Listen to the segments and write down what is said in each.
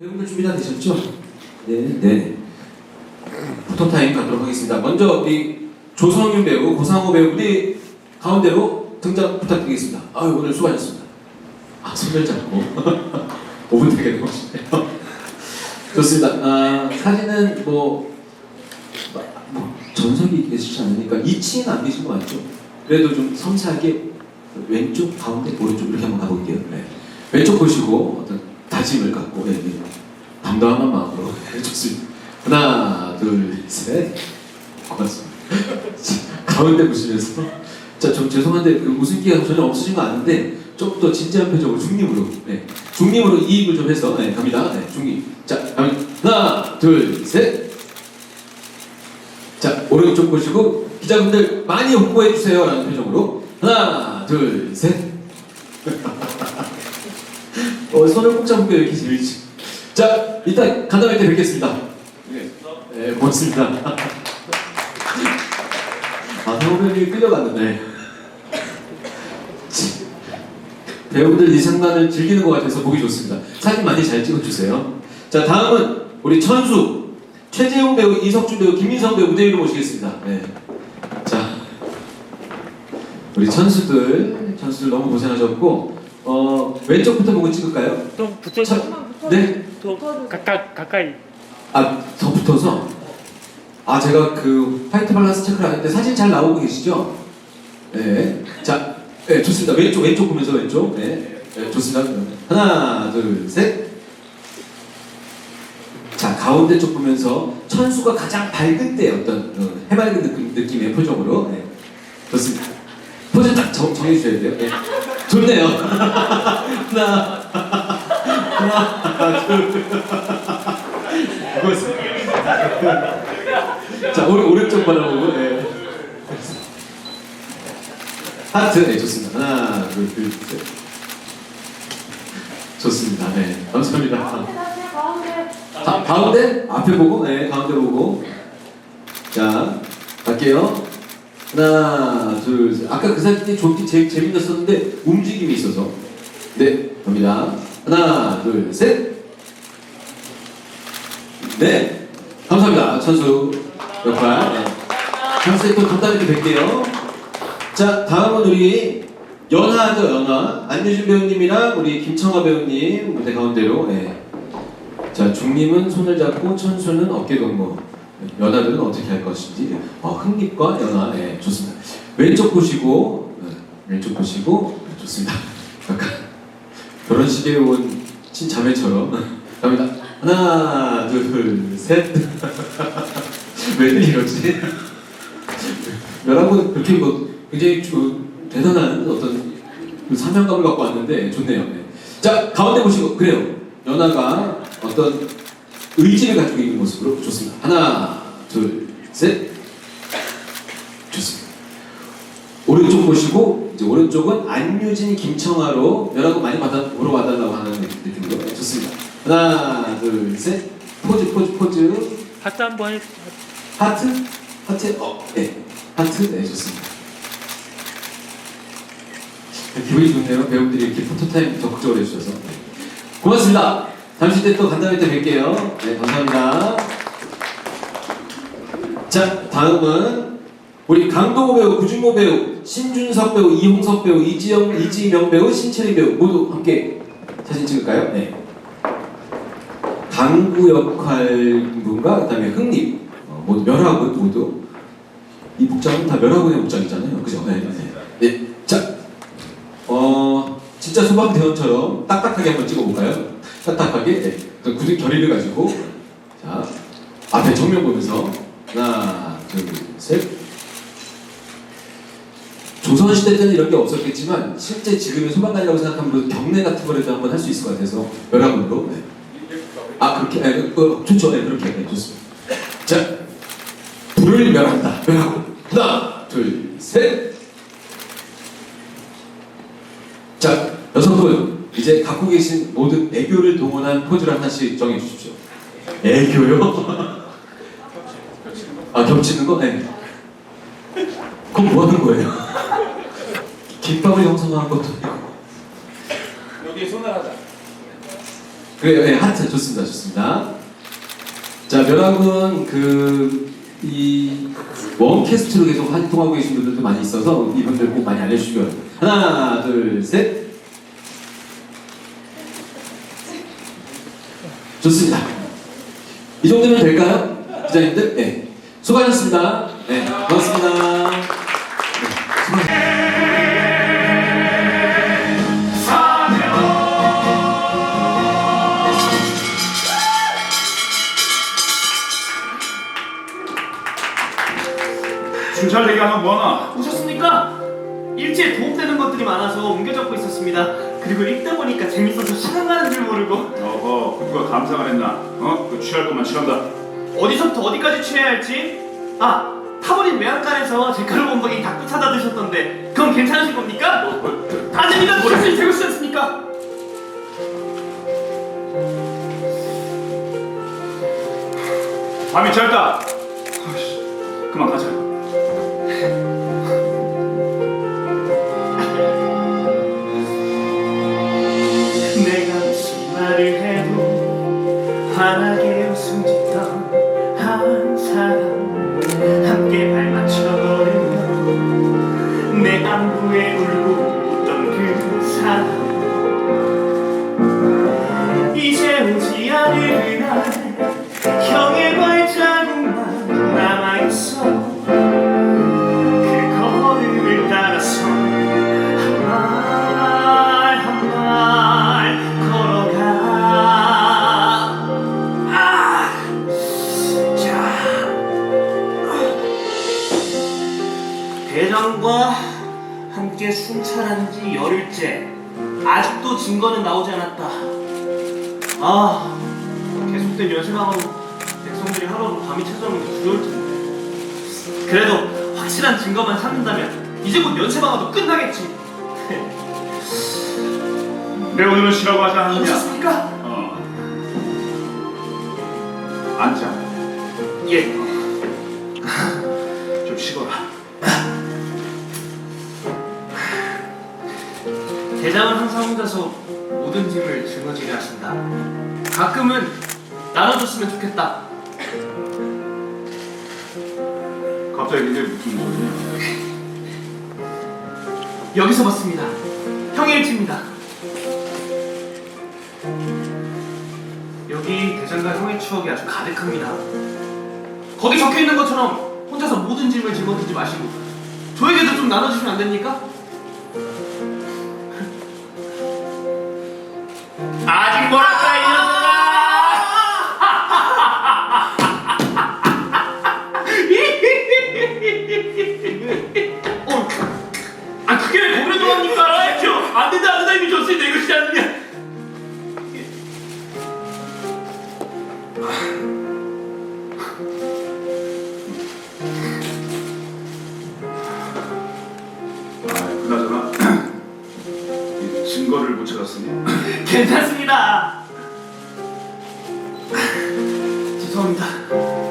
배우들 준비 다 되셨죠? 네. 포토타임 갖도록 하겠습니다. 먼저 우리 조성윤 배우, 고상호 배우분이 가운데로 등장 부탁드리겠습니다. 오늘 수고하셨습니다. 손을 잡고 5분 되게 넘으시네요. 좋습니다. 사진은 전석이 계시지 않으니까 2층은 안 계신 거 맞죠? 그래도 좀 섬세하게 왼쪽, 가운데, 오른쪽 이렇게 한번 가볼게요. 네. 왼쪽 보시고 어떤 다짐을 갖고 담담한 마음으로 좋습니다. 하나, 둘, 셋. 고맙습니다. 가운데 보시면서 좀 죄송한데 그 웃음기가 전혀 없으신 거 아는데 좀 더 진지한 표정으로 중립으로 중립으로 이입을 좀 해서 갑니다. 중립. 자, 갑니다. 하나, 둘, 셋. 자, 오른쪽 보시고 기자분들 많이 홍보해 주세요 라는 표정으로 하나, 둘, 셋. 손을 꼭 잡고 이렇게 재밌지. 자, 이따 간담회 때 뵙겠습니다. 네, 고맙습니다. 배우분이 끌려갔는데 배우분들 이 장난을 즐기는 것 같아서 보기 좋습니다. 사진 많이 잘 찍어주세요. 자, 다음은 우리 천수 최재용 배우, 이석준 배우, 김민성 배우 무대 위로 모시겠습니다. 자, 우리 천수들 너무 고생하셨고 왼쪽부터 보고 찍을까요? 좀 붙어서. 네? 더 가까이. 더 붙어서? 제가 그 화이트 밸런스 체크를 하는데 사진 잘 나오고 계시죠? 네. 자, 좋습니다. 왼쪽 보면서 왼쪽. 네, 좋습니다. 하나, 둘, 셋. 자, 가운데 쪽 보면서 천수가 가장 밝을 때 어떤 해맑은 느낌의 표정으로. 좋습니다. 포즈 딱 정해주셔야 돼요. 좋네요. 하나, 둘. 자, 오른쪽 바라보고. 하트. 좋습니다. 하나, 둘, 셋. 좋습니다. 감사합니다. 가운데? 앞에 보고. 가운데 보고. 자, 갈게요. 하나, 둘, 셋. 아까 그 사진이 제일 재밌었는데 움직임이 있어서. 네, 갑니다. 하나, 둘, 셋. 네, 감사합니다. 천수 역할. 다음 또 간단하게 뵐게요. 자, 다음은 우리 연하죠, 연하. 안유진 배우님이랑 우리 김청아 배우님 무대 가운데로. 자, 중님은 손을 잡고 천수는 어깨 동무. 연하들은 어떻게 할 것인지. 흥립과 연하. 좋습니다. 왼쪽 보시고, 좋습니다. 약간 결혼식에 온 친자매처럼 갑니다. 하나, 둘, 셋. 왜 이러지? 여러분 그렇게 굉장히 대단한 어떤 사명감을 갖고 왔는데 좋네요. 자, 가운데 보시고 그래요. 연하가 어떤 의지를 가지고 있는 모습으로 좋습니다. 하나, 둘, 셋. 좋습니다. 오른쪽 보시고 이제 오른쪽은 안유진, 김청아로 연하가 많이 보러 와달라고 하는 느낌으로 좋습니다. 하나, 둘, 셋. 포즈. 하트 한번 해. 하트? 하트? 좋습니다. 기분이 좋네요. 배우들이 이렇게 포토타임 적극적으로 해주셔서. 고맙습니다. 잠시 때 또 간담회 때 뵐게요. 감사합니다. 자, 다음은 우리 강동호 배우, 구준모 배우, 신준석 배우, 이홍석 배우, 이지명 배우, 신채리 배우 모두 함께 사진 찍을까요? 강구 역할분과 그다음에 흥립 모두 멸하군 모두 이 복장은 다 멸하군의 복장이잖아요, 그죠? 네. 자, 진짜 소방대원처럼 딱딱하게 한번 찍어볼까요? 딱딱하게. 굳은 결의를 가지고 자 앞에 정면 보면서 하나, 둘, 셋. 조선시대 때는 이런 게 없었겠지만 실제 지금의 소방관이라고 생각하면 경례 같은 거라도 한번 할 수 있을 것 같아서 멸하군으로. 그렇게 좋죠. 그렇게 좋습니다. 자, 불을 멸한다. 멸하고 하나, 둘, 셋. 자, 여성분 이제 갖고 계신 모든 애교를 동원한 포즈를 하나씩 정해 주십시오. 애교요? 겹치는 거? 그럼 뭐 하는 거예요? 김밥을 형성하는 것도 아니고. 여기 손을 하자. 그래요, 네, 하트 좋습니다, 좋습니다. 자, 멸학은 이 원캐스트로 계속 활동하고 계신 분들도 많이 있어서 이분들 꼭 많이 알려주시기 바랍니다. 하나, 둘, 셋. 좋습니다. 이 정도면 될까요? 기자님들? 네. 수고하셨습니다. 네, 고맙습니다. 네, 순찰 대기하면 뭐하나? 오셨습니까? 일지에 도움되는 것들이 많아서 옮겨 적고 있었습니다. 그리고 읽다 보니까 재밌어서 시간 가는 줄 모르고. 어허, 그거 감상을 했나? 그 취할 것만 취한다. 어디서부터 어디까지 취해야 할지? 아, 타버린 외양간에서 제 칼로 범벅이 닭도 사다 드셨던데 그건 괜찮으실 겁니까? 아닙니다, 교수님 되고 싶지 않습니까? 밤이 짧다. 그만 가자. 내가 무슨 말을 해도 환하게 웃음 짓던 한 사람 함께 발맞춰 걸으며 내 안부에 울고 웃던 그 사람 이제 오지 않을 날 형의 발자국만 남아있어 그 걸음을 따라서 한 말 한 말 걸어가 대장과 함께 순찰한 지 열흘째 아직도 증거는 나오지 않았다. 계속된 연쇄방어로 백성들이 하루하루 밤이 찾아오는 게 두려울 텐데. 그래도 확실한 증거만 찾는다면 이제 곧 연쇄방어도 끝나겠지. 내 오늘은 쉬라고 하지 않았느냐? 오셨습니까? 앉자. 예. 좀 쉬거라. 대장은 항상 혼자서 모든 짐을 짊어지게 하신다. 가끔은 나눠줬으면 좋겠다. 갑자기 이게 무슨 소리냐? 여기서 봤습니다. 형의 일지입니다. 여기 대장과 형의 추억이 아주 가득합니다. 거기 적혀있는 것처럼 혼자서 모든 짐을 짊어지지 마시고 저에게도 좀 나눠주시면 안 됩니까? 아직 뭐랄까 이 녀석아! 그게 왜 고민을 합니까? 안 된다 이미 줬으니까 이것이 않느냐? 그나저나 이 증거를 못 찾았으니 괜찮습니다. 죄송합니다.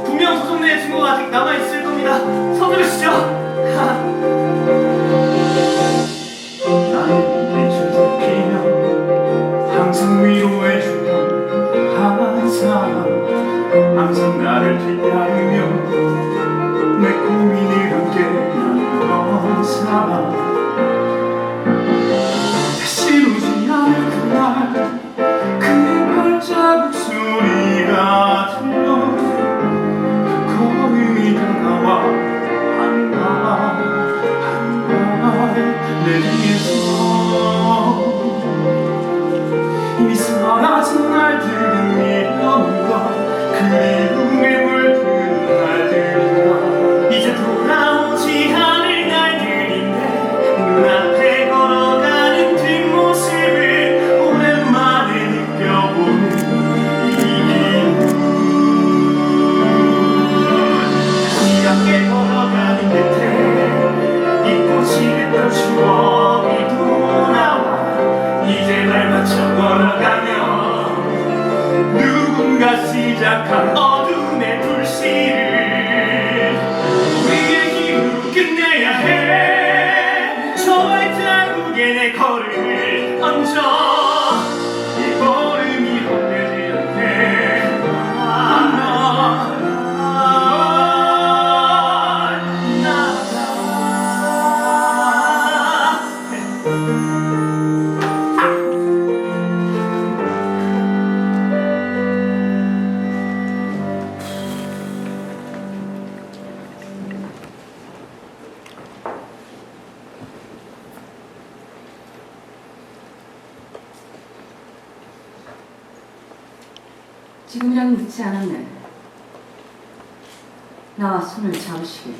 분명 소송 내의 증거가 아직 남아있을 겁니다. 서두르시죠. 나는 빛을 살피며 항상 위로해주던 한 사람 항상 나를 기다리며 내 고민을 함께 나누던 사람 다시 오지 않을 그날 그의 발자국 소리가 들려 그 걸음이 다가와 한 발 내 뒤에서 이미 사라진 날들은 미련과 그리움에 물든 날들과 이제 돌아오지 않을 날들인데 지금이라도 늦지 않았네. 나와 손을 잡으시게.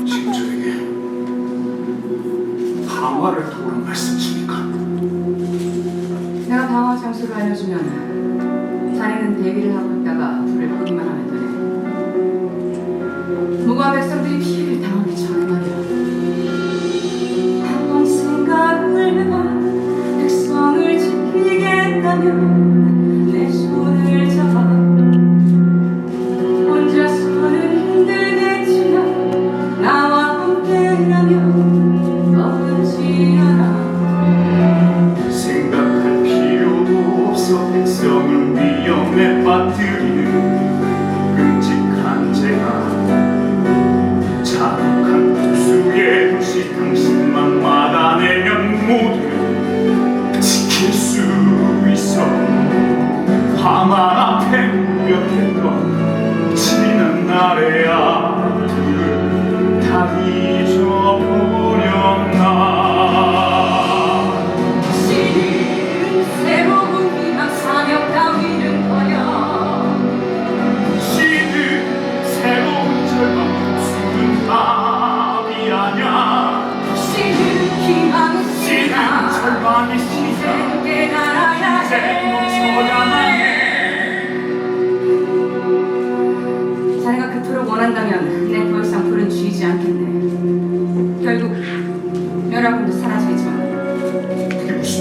지금 저에게 방화를 도우는 말씀이십니까? 내가 방어 장소를 알려주면 자네는 대기를 하고 있다가 불을 끄기만 하면 되네. 무고한 백성들이 피해를 당하기 전에 말이야. 한번 생각을 해봐. 백성을 지키겠다면 내 손을 잡아. 혼자서는 힘들겠지만 나와 함께라면 어렵지 않아. 생각할 필요도 없어 백성을 위험에 빠뜨리는 끔찍한 죄가 자욱한 특수의 도시 당신만 막아내면 모두 지킬 수 있어. 화마 앞에 무력했던 지난 날의 아들을 다 잊어버렸나. 시는 새로운 희망 사역 따위는커녕 시는 새로운 절망 수는 답이 아냐. 시는 희망의 시는 시다. 절망의 시다. 이제는 깨달아야 이제 해. 멈춰야만 해. 자네가 그토록 원한다면 내 더 이상 불은 쥐지 않겠네. 결국 멸하군도 사라지겠지만 그게 무슨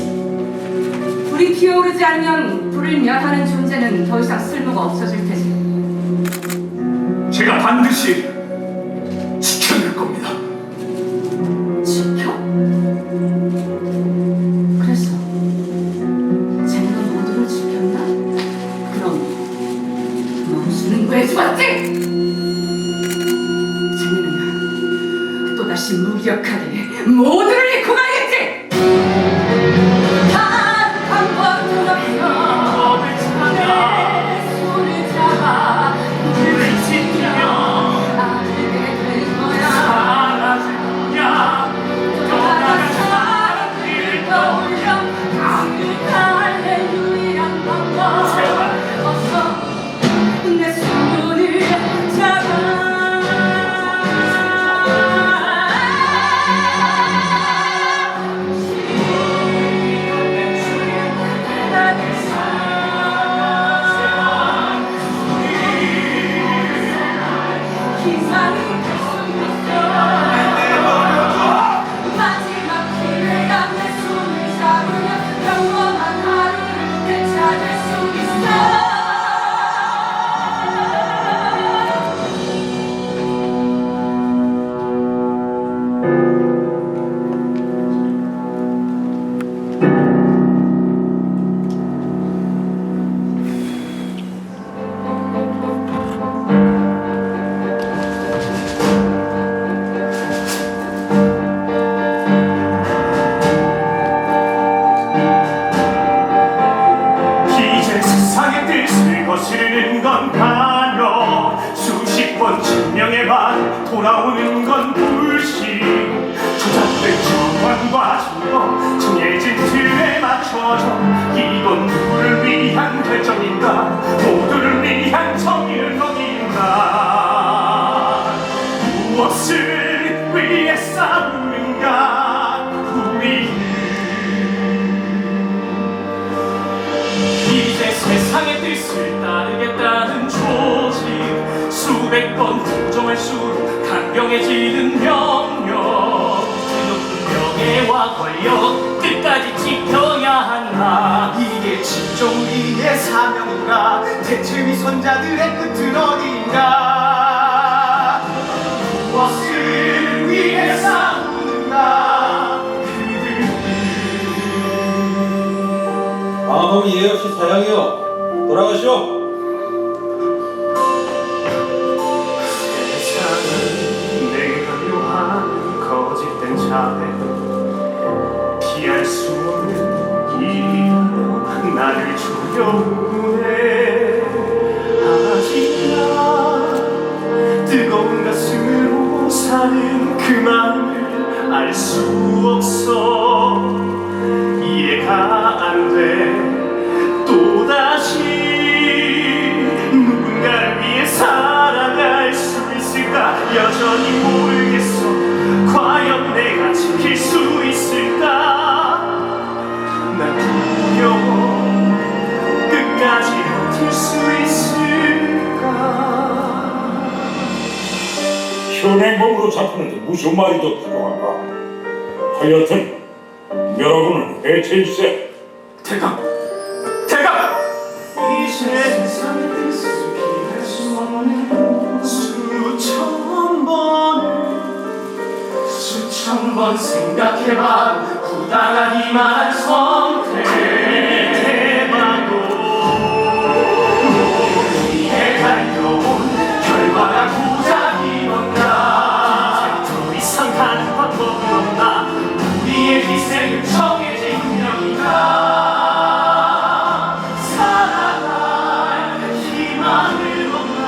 불이 피어오르지 않으면 불을 멸하는 존재는 더 이상 쓸모가 없어질 테지. 제가 반드시 지켜낼 겁니다. 지켜? 그래서 자네가 모두를 지켰나? 그럼 멍수는 왜 죽었지? 자네는 또다시 무기력하게 모두를 잃고 말겠지? 단 한 번도 없어 내 손을 잡아 불을 지키며 알게 될 거야. 사라질 거야. 떠나간 사람들 떠올려 할렐루야란 방법 어서 내 손을 잡아. 희망이 마지막 기회가 내 손을 잡으면 평범한 하루를 되찾을 수 있어. 이제 세상의 뜻을 거스르는 건 반역. 수십 번 증명해봐 돌아오는 건 불신. 조작된 정황과 증거 정해진 틀에 맞춰져. 이건 누구를 위한 결정인가? 모두를 위한 정의를 어긴다. 무엇을 위해 싸우는가 우리는. 이제 세상의 뜻을 따르겠다는 조직. 수백 번 부정할수록 강경해지는 명령. 그높은 명예와 권력 끝까지 지켜야 한다. 이게 진짜 우리의 사명인가? 대체 위선자들의 끝은 어딘가? 무엇을 위해 싸우는가 그들은. 아범이 예 없이 사양이여 돌아가시오. 세상은 내가 묘한 거짓된 자네. 피할 수 없는 일이라며 나를 조여오네. 하지만 뜨거운 가슴으로 사는 그 마음을 알 수 없어. 이해가 안 돼. 현행범으로 잡히는데 무슨 말이 더 필요한가? 하여튼 여러분은 해체일세. 대감! 이 세상을 피할 수 없는 수천 번 생각해봐 부당하기만 한 선택 해봐도 우리의 달려온 결과가 고작이던가 이제 더 이상 가는 방법은 없나 우리의 희생은 정해진 운명인가 살아갈 희망은 없나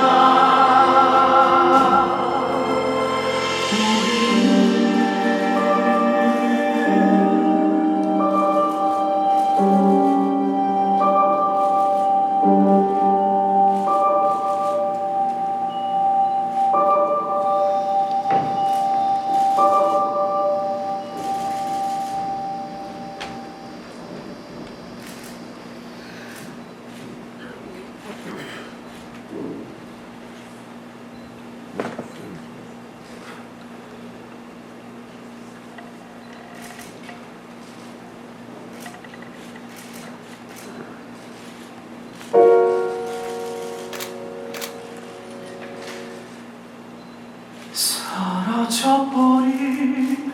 사라져버린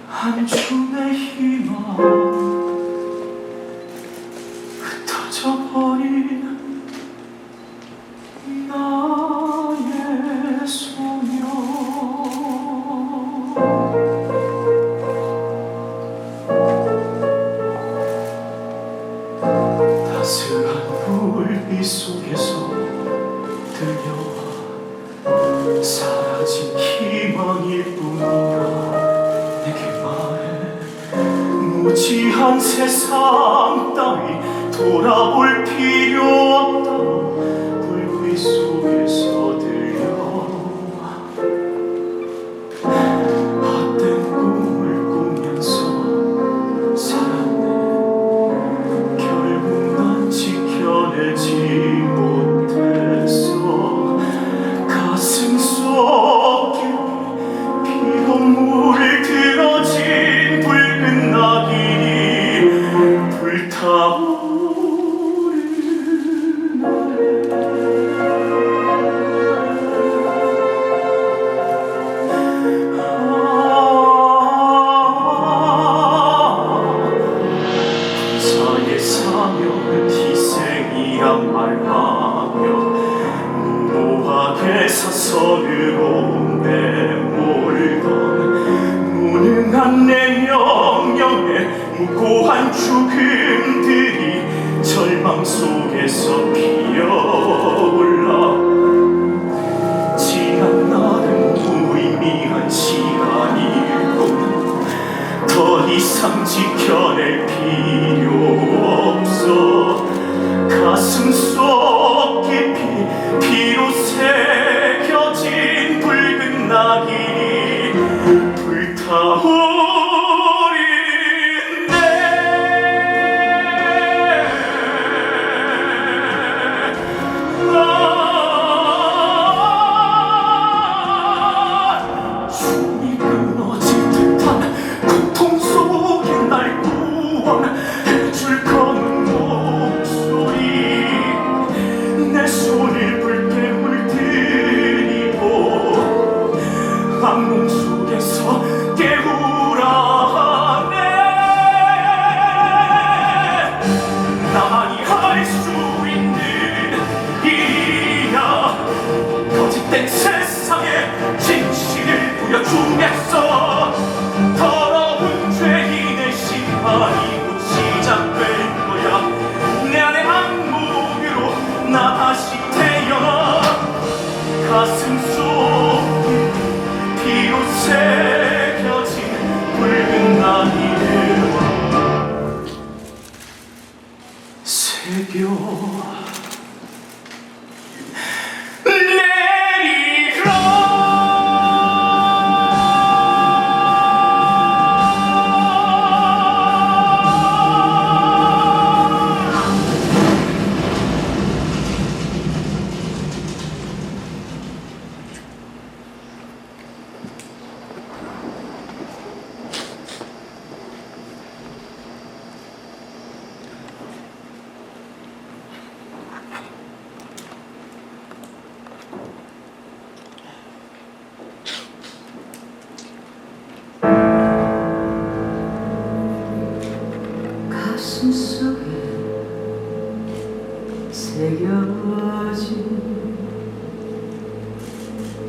한 줌의 희망 흩어져버린 나의 소녀 따스한 불빛 속에서 들려와 사라진 희망일 뿐이야 내게 말해 무지한 세상 따위 돌아볼 필요 없다 불빛 속에서 들려와 헛된 꿈을 꾸면서 살았네 결국 난 지켜내지 못했어 가슴 속에 피눈물을 들어진 붉은 낙이 불타오르네 사명은 희생이란 말하며 무모하게 사선으로 내몰던 무능한 내 명령에 무고한 죽음들이 절망 속에서 피어올라 지난 날은 무의미한 시간일 뿐 더 이상 지켜낼 필요 없어 가슴 속 깊이 피로 새겨진 붉은 낙이 불타오르네 숨이 끊어질 듯한 고통 속에 날 구원해줄 검은 목소리 내 손을 붉게 물들이고 악몽 속에서 깨우라 하네 나만이 할 수 있는 일이야 거짓된 세상에 진실을 보여주겠어 더러운 죄인의 심판이 곧 시작될 거야 내 안의 악몽으로 나 다시 태어나 가슴 속에 피로 새겨진 붉은 낙이를 새겨 가슴 속에 새겨진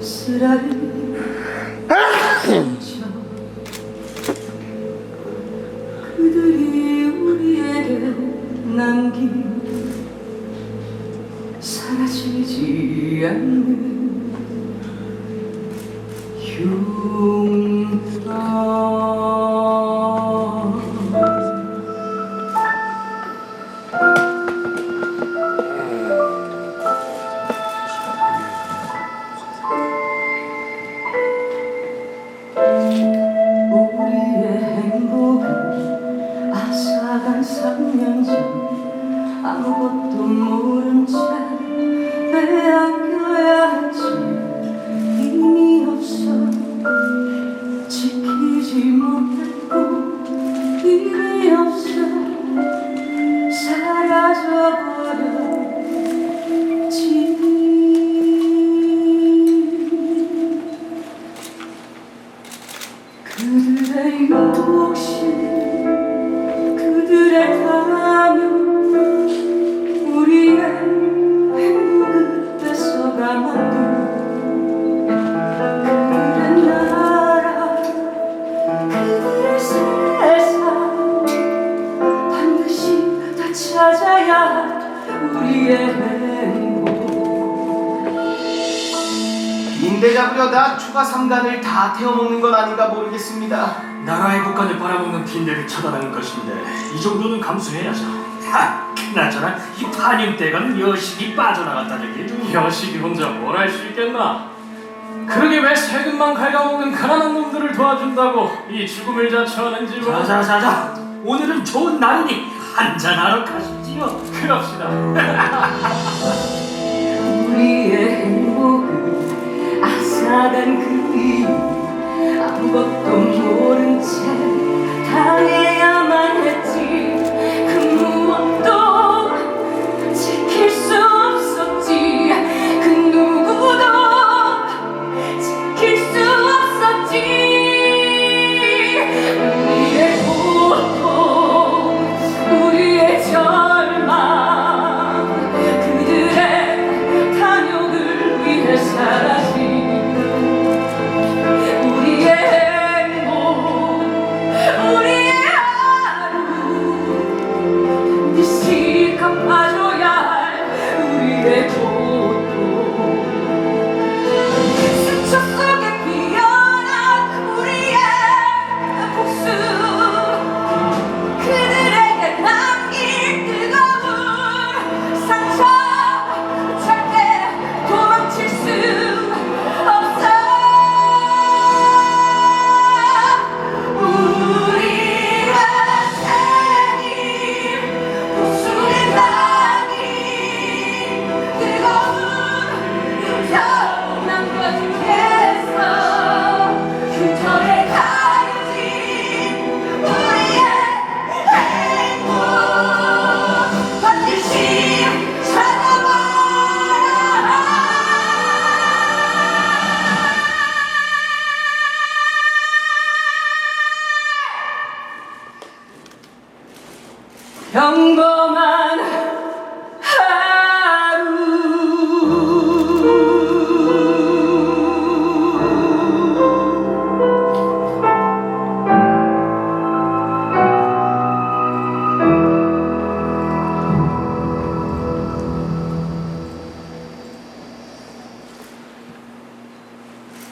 쓰라린 상처 그들이 우리에게 남긴 사라지지 않는 흉터 우리의 행복은 아삭한 3년 전 아무것도 모른 채 빼앗겨야 할지 힘이 없어 지키지 못했고 힘이 없어 사라져버렸지. 그들의 욕심 그들의 탐욕 우리의 행복을 뺏어가만도 그들의 나라 그들의 세상 반드시 다 찾아야 할 우리의 행복. 빈대 잡으려다 추가 3간을 다 태워먹는 건 아닌가 모르겠습니다. 나라의 국간을 빨아먹는 빈대를 처단하는 것인데 이 정도는 감수해야죠. 하, 그나저나 이 판임대가는 여식이 빠져나갔다는 얘기죠. 여식이 혼자 뭘 할 수 있겠나? 그러게 왜 세금만 갉아먹는 가난한 놈들을 도와준다고 이 죽음을 자처하는지. 자자자자, 오늘은 좋은 날이니 한잔하러 가시지요. 그럽시다. 우리의 행복은 아삭한 그 이유 아무것도 모른 채 당해야만 했지. 그 무엇도 지킬 수 없었지. 그 누구도 지킬 수 없었지. 우리의 고통 우리의 절망 그들의 탐욕을 위해 사라진 우리의 행복 우리의 하루 반드시 갚아줘야 할 우리의 고통. 수초 속에 피어난 우리의 복수 그들에게 남긴 뜨거운 상처 절대 도망칠 수 없어. 우리의 생일 복수의 낙인 뜨거운 흉터 남겨주겠어. 흉터에 가려진 우리의 행복 반드시 찾아와. 평범한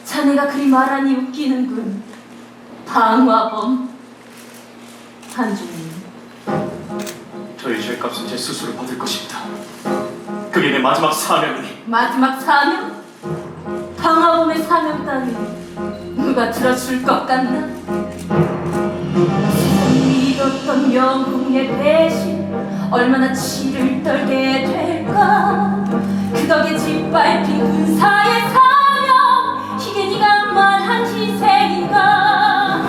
자네가 그리 말하니 웃기는군. 방화범. 한중님, 저의 죄값은 제 스스로 받을 것입니다. 그게 내 마지막 사명이니. 마지막 사명? 방화범의 사명 따위 누가 들어줄 것 같나? 세상이 믿었던 영웅의 배신 얼마나 치를 떨게 될까. 그 덕에 짓밟힌 군사의 사명 이게 네가 말한 희생인가.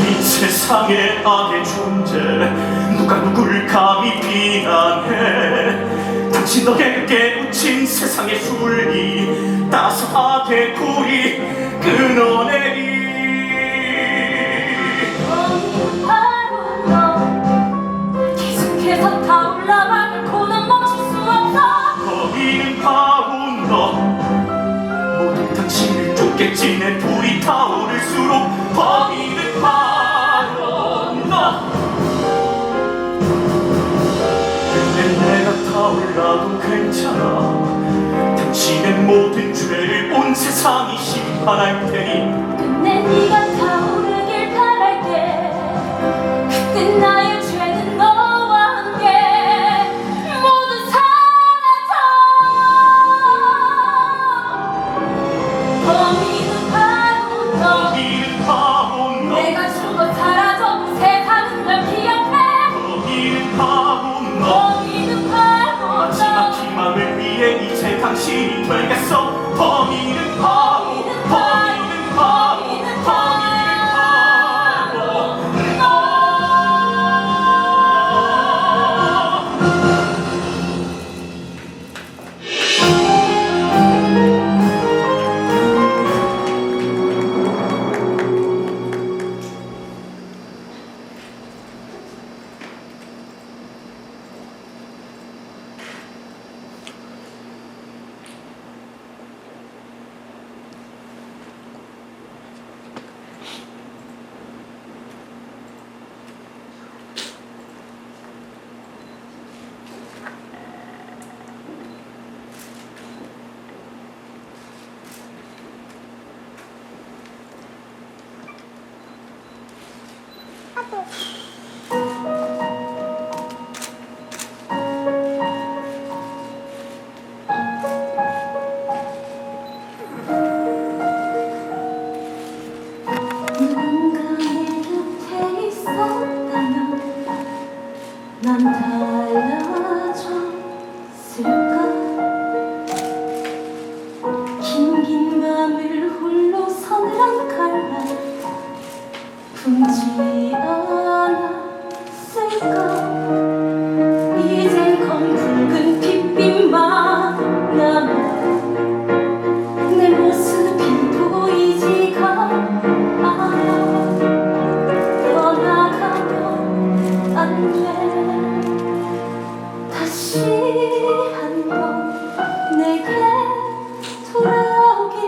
이 세상의 악의 존재 누가 누굴 감히 비난해. 당신 덕에 깨우친 세상의 술이 따스하게 고리 끊어내리. 바로 너 않아도 괜찮아. 당신의 모든 죄를 온 세상이 심판할 테니 끝내 네가 타오르길 바랄게. 그때 나의 죄는 너와 함께 모두 사라져. 범인은 바로 너. 범인은 바보 너. 내가 죽어 사라져도 세상은 널 기억해. 범인은 바보 너. 범인은 바로 마지막 너. 희망을 위해 이제 당신이 되겠어. 범인은 바보. 범인은 바보. 범인은 바보. 누군가 내 곁에 있었다면 난 달라졌을까. 긴긴 밤을 홀로 서늘한 품지 않았을까. 이젠 검붉은 핏빛만 남아 내 모습이 보이지가 않아. 떠나가면 안 돼. 다시 한번 내게 돌아오길.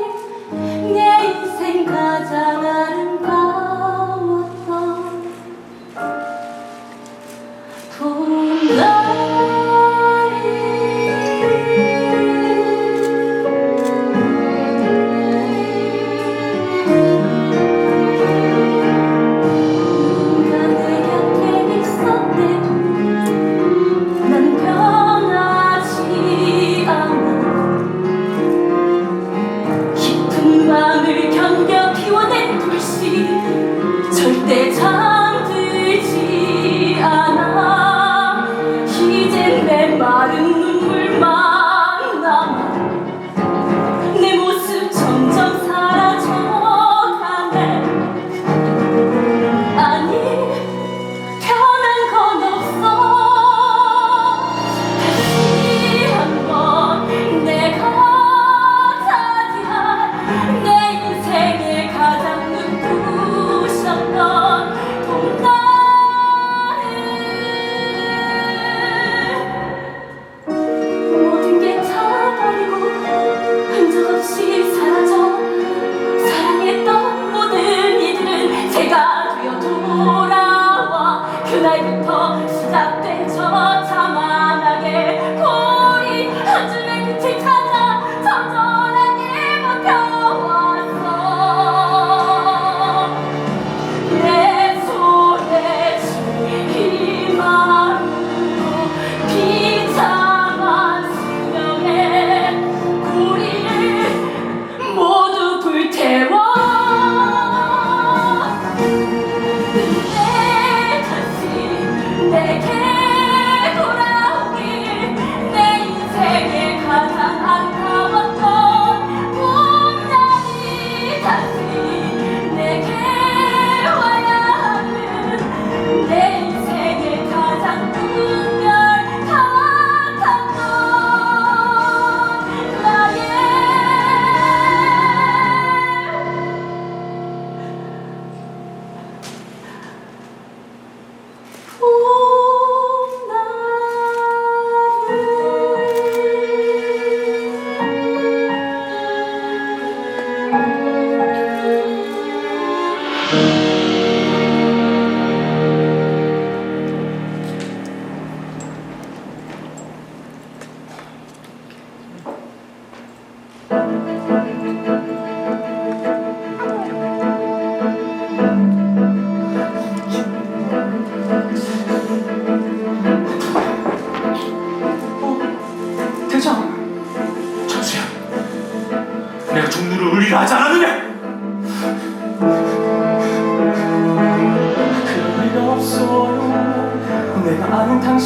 내 인생 가장 아름다웠던 누군가 내 곁에 있었대도 난 변하지 않아. 깊은 밤을 견뎌 피워낸 불씨 절대 잠들지 않아. 이젠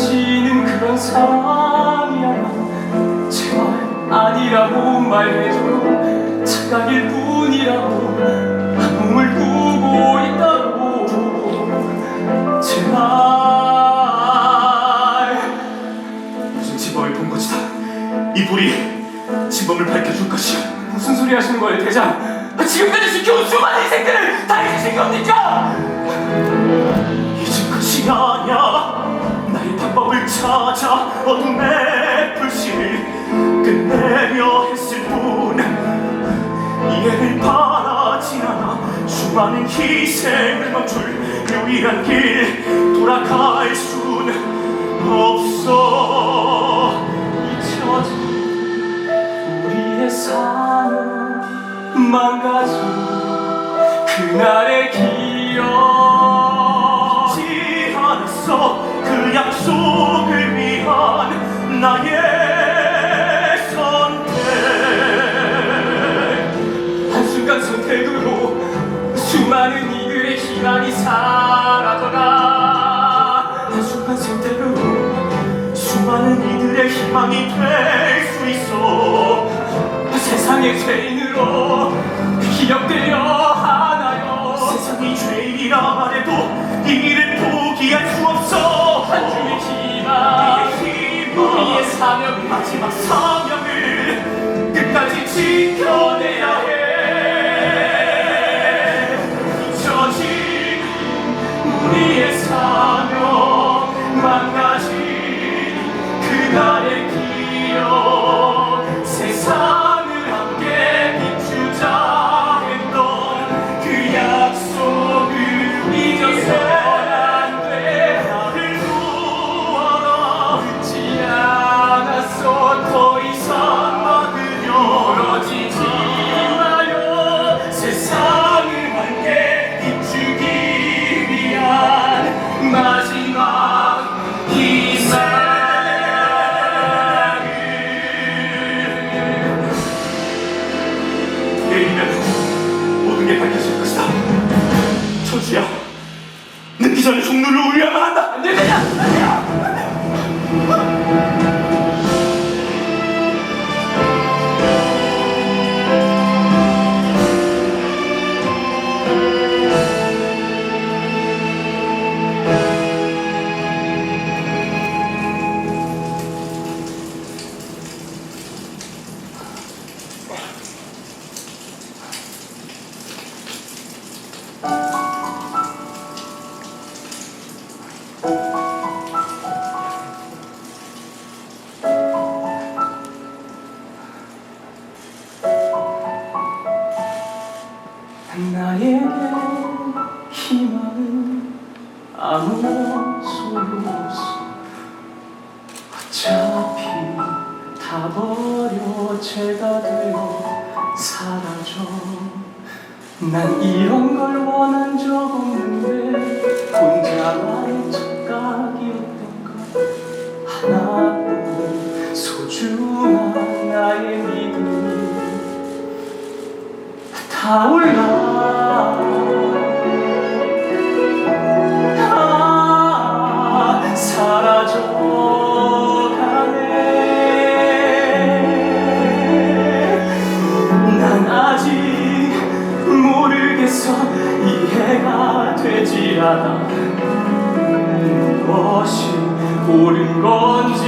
당신은 그런 사람이야. 제발 아니라고 말해줘요. 착각일 뿐이라고 몸을 꾸고 있다고. 제발. 무슨 진범을 본 것이다. 이 불이 진범을 밝혀줄 것이야. 무슨 소리 하시는 거예요, 대장? 지금까지 지켜온 수많은 인생들을 다 잊으신 겁니까? 잊은 것이 아니야. 나의 방법을 찾아 어둠의 불씨를 끝내려 했을 뿐. 이해를 바라진 않아. 수많은 희생을 멈출 유일한 길 돌아갈 순 없어. 잊혀진 우리의 삶 망가진 그날의 기억. 잊지 않았어 그 약속을 위한 나의 선택. 한순간 선택으로 수많은 이들의 희망이 사라져가. 한순간 선택으로 수많은 이들의 희망이 될 수 있어. 세상의 죄인으로 기억되려 하나요? 세상이 죄인이라 말해도 이 길을 포기할 수 없어. 한 줄의 희망, 우리의 사명, 마지막 사명을 끝까지 지켜내야 해. 잊혀진 우리의 사명, 망가진 그날의 기억. 세상을 함께 비추자 했던 그 약속을 잊어서는 안돼. 나를 도와라. 늦지 않았어. 더 이상 막으려 멀어지지 마요. 세상을 함께 비추기 위한 마지막 희망. 내일이면 모든 게 밝혀질 것이다. 천수야, 늦기 전에 종로를 울려야만 한다. 안 되냐? 나에게 희망은 아무런 소용없어. 어차피 다 버려 죄가 되어 사라져. 난 이런 걸 원한 적 없는데 혼자만의 착각이었던가. 하나뿐인 소중한 나의 믿음이 타올라. 사라져가네. 난 아직 모르겠어. 이해가 되지 않아. 무엇이 옳은 건지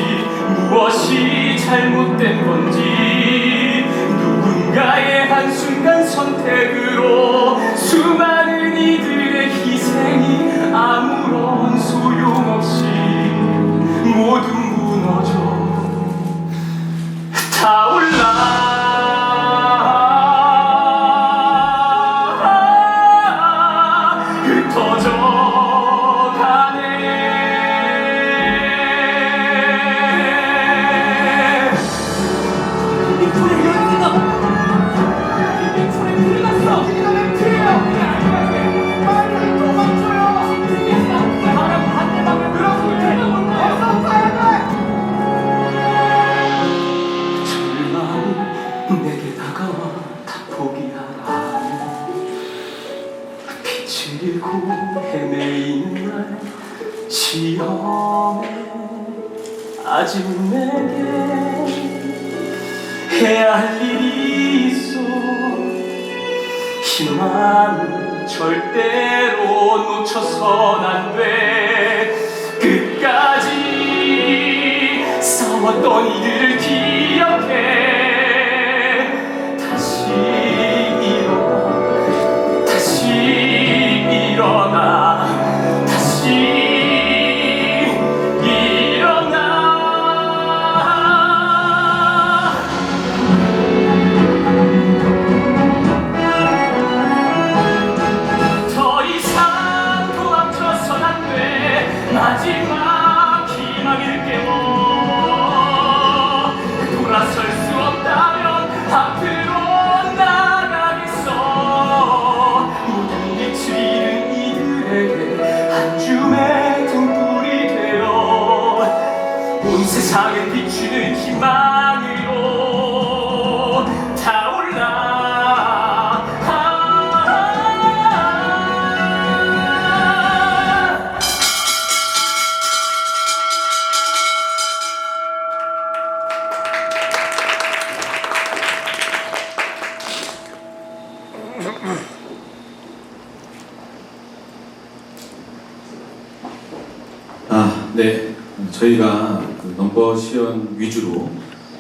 무엇이 잘못된 건지. 누군가의 한순간 선택으로 수많은 이들의 희생이 아무런 소용없이 모두 무너져 타올라. 흩어져 가네. 이 불의 연기가 아직 내게 해야 할 일이 있어. 희망 절대로 놓쳐선 안 돼. 끝까지 싸웠던 이들을 기억해. 다시 일어나 다시 일어나. 더 이상 도망쳐선 안 돼. 마지막 희망을 깨워. 돌아설 수 없다면 앞으로 나가겠어. 모든 빛을 잃은 이들에게 한 줌의 등불이 되어 온 세상을 비추는 희망으로 타올라. 네. 저희가 그 넘버 시연 위주로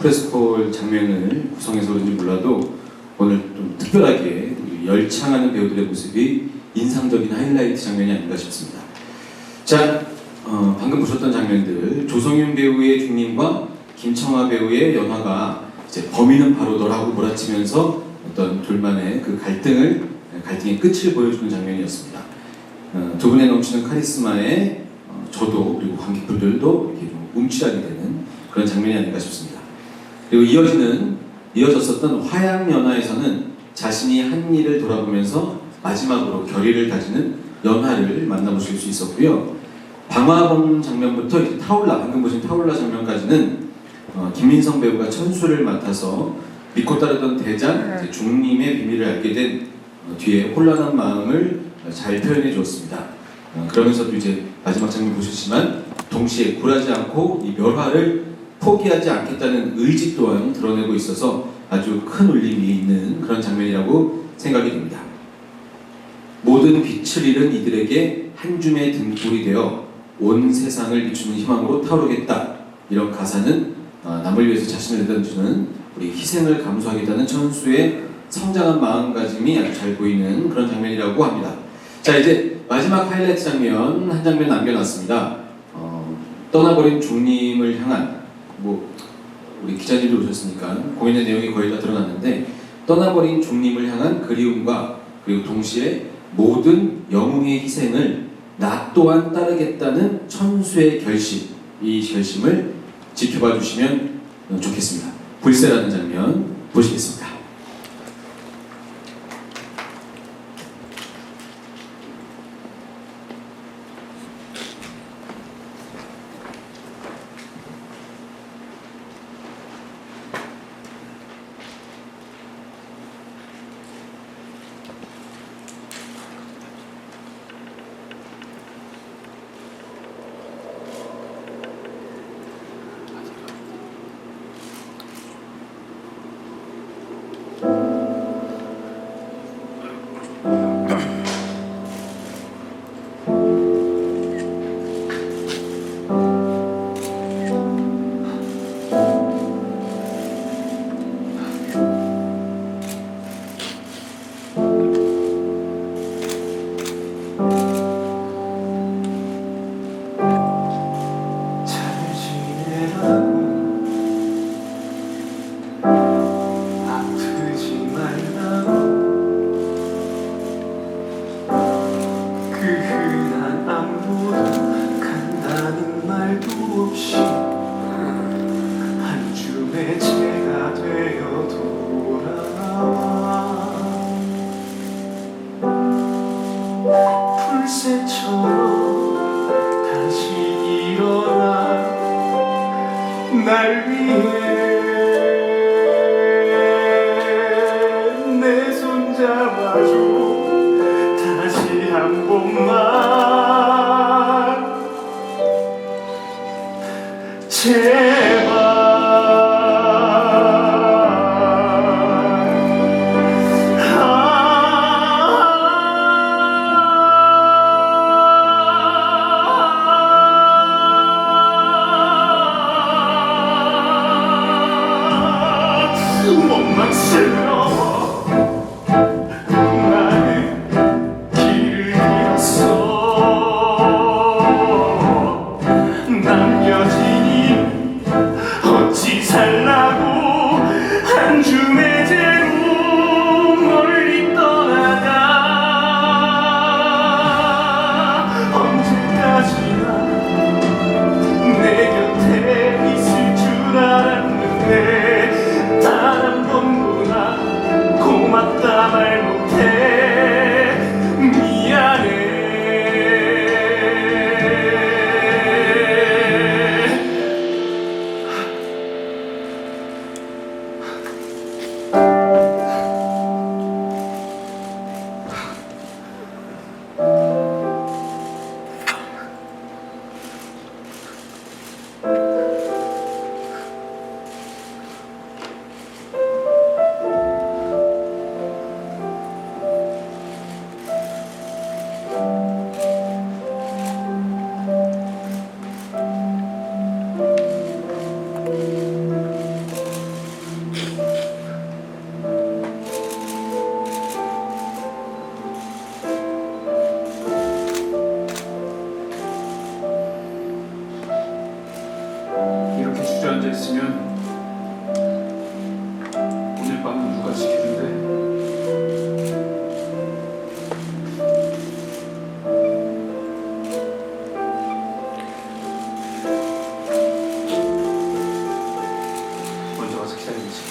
프레스콜 장면을 구성해서 그런지 몰라도 오늘 좀 특별하게 열창하는 배우들의 모습이 인상적인 하이라이트 장면이 아닌가 싶습니다. 자, 방금 보셨던 장면들, 조성윤 배우의 중림과 김청아 배우의 연화가 이제 범인은 바로 너라고 몰아치면서 어떤 둘만의 그 갈등의 끝을 보여주는 장면이었습니다. 두 분의 넘치는 카리스마에 저도 그리고 관객분들도 이렇게 좀 움찔하게 되는 그런 장면이 아닌가 싶습니다. 그리고 이어졌었던 화양연화에서는 자신이 한 일을 돌아보면서 마지막으로 결의를 다지는 연화를 만나보실 수 있었고요. 방화범 장면부터 이제 방금 보신 타올라 장면까지는 김민성 배우가 천수를 맡아서 믿고 따르던 대장 중림의 비밀을 알게 된 뒤에 혼란한 마음을 잘 표현해 주었습니다. 그러면서도 이제 마지막 장면 보셨지만 동시에 굴하지 않고 이 멸화를 포기하지 않겠다는 의지 또한 드러내고 있어서 아주 큰 울림이 있는 그런 장면이라고 생각이 됩니다. 모든 빛을 잃은 이들에게 한 줌의 등불이 되어 온 세상을 비추는 희망으로 타오르겠다. 이런 가사는 남을 위해서 자신을 내던지는 우리 희생을 감수하겠다는 천수의 성장한 마음가짐이 아주 잘 보이는 그런 장면이라고 합니다. 자, 이제 마지막 하이라이트 장면 한 장면 남겨놨습니다. 떠나버린 중림을 향한 우리 기자님도 오셨으니까 공연의 내용이 거의 다 드러났는데 떠나버린 중림을 향한 그리움과 그리고 동시에 모든 영웅의 희생을 나 또한 따르겠다는 천수의 결심, 이 결심을 지켜봐 주시면 좋겠습니다. 불새라는 장면 보시겠습니다. 날 위해 내 손 잡아줘 다시 한 번만 원망스러워 나는 길을 잃었어 남겨진 어찌 살라고 한 줌의 죄로 멀리 떠나가 언제까지나 내 곁에 있을 줄 알았는데 단 한 번보다 고맙다 말 못해 미안해 이렇게 주저앉아 있으면 오늘 밤은 누가 지키는데? 먼저 와서 기다리겠지.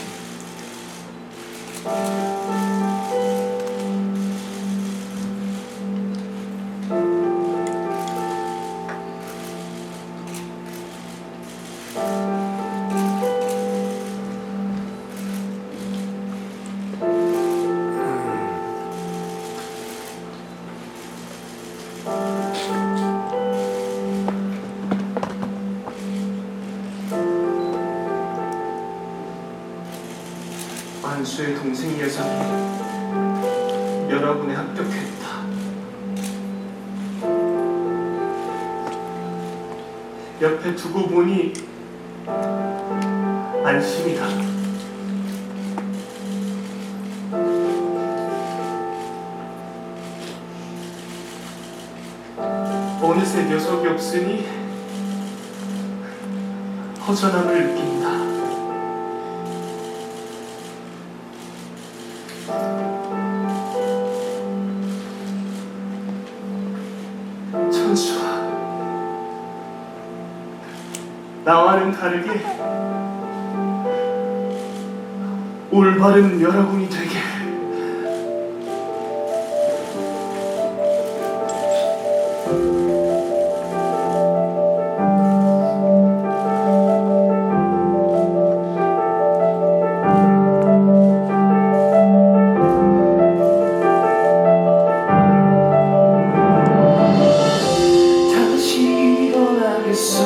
안수의 동생 예선이 여러분에 합격했다. 옆에 두고 보니 안심이다. 어느새 녀석이 없으니 허전함을 느낀다. 천수아, 나와는 다르게 올바른 여러분이 되게. 다시 일어나겠어.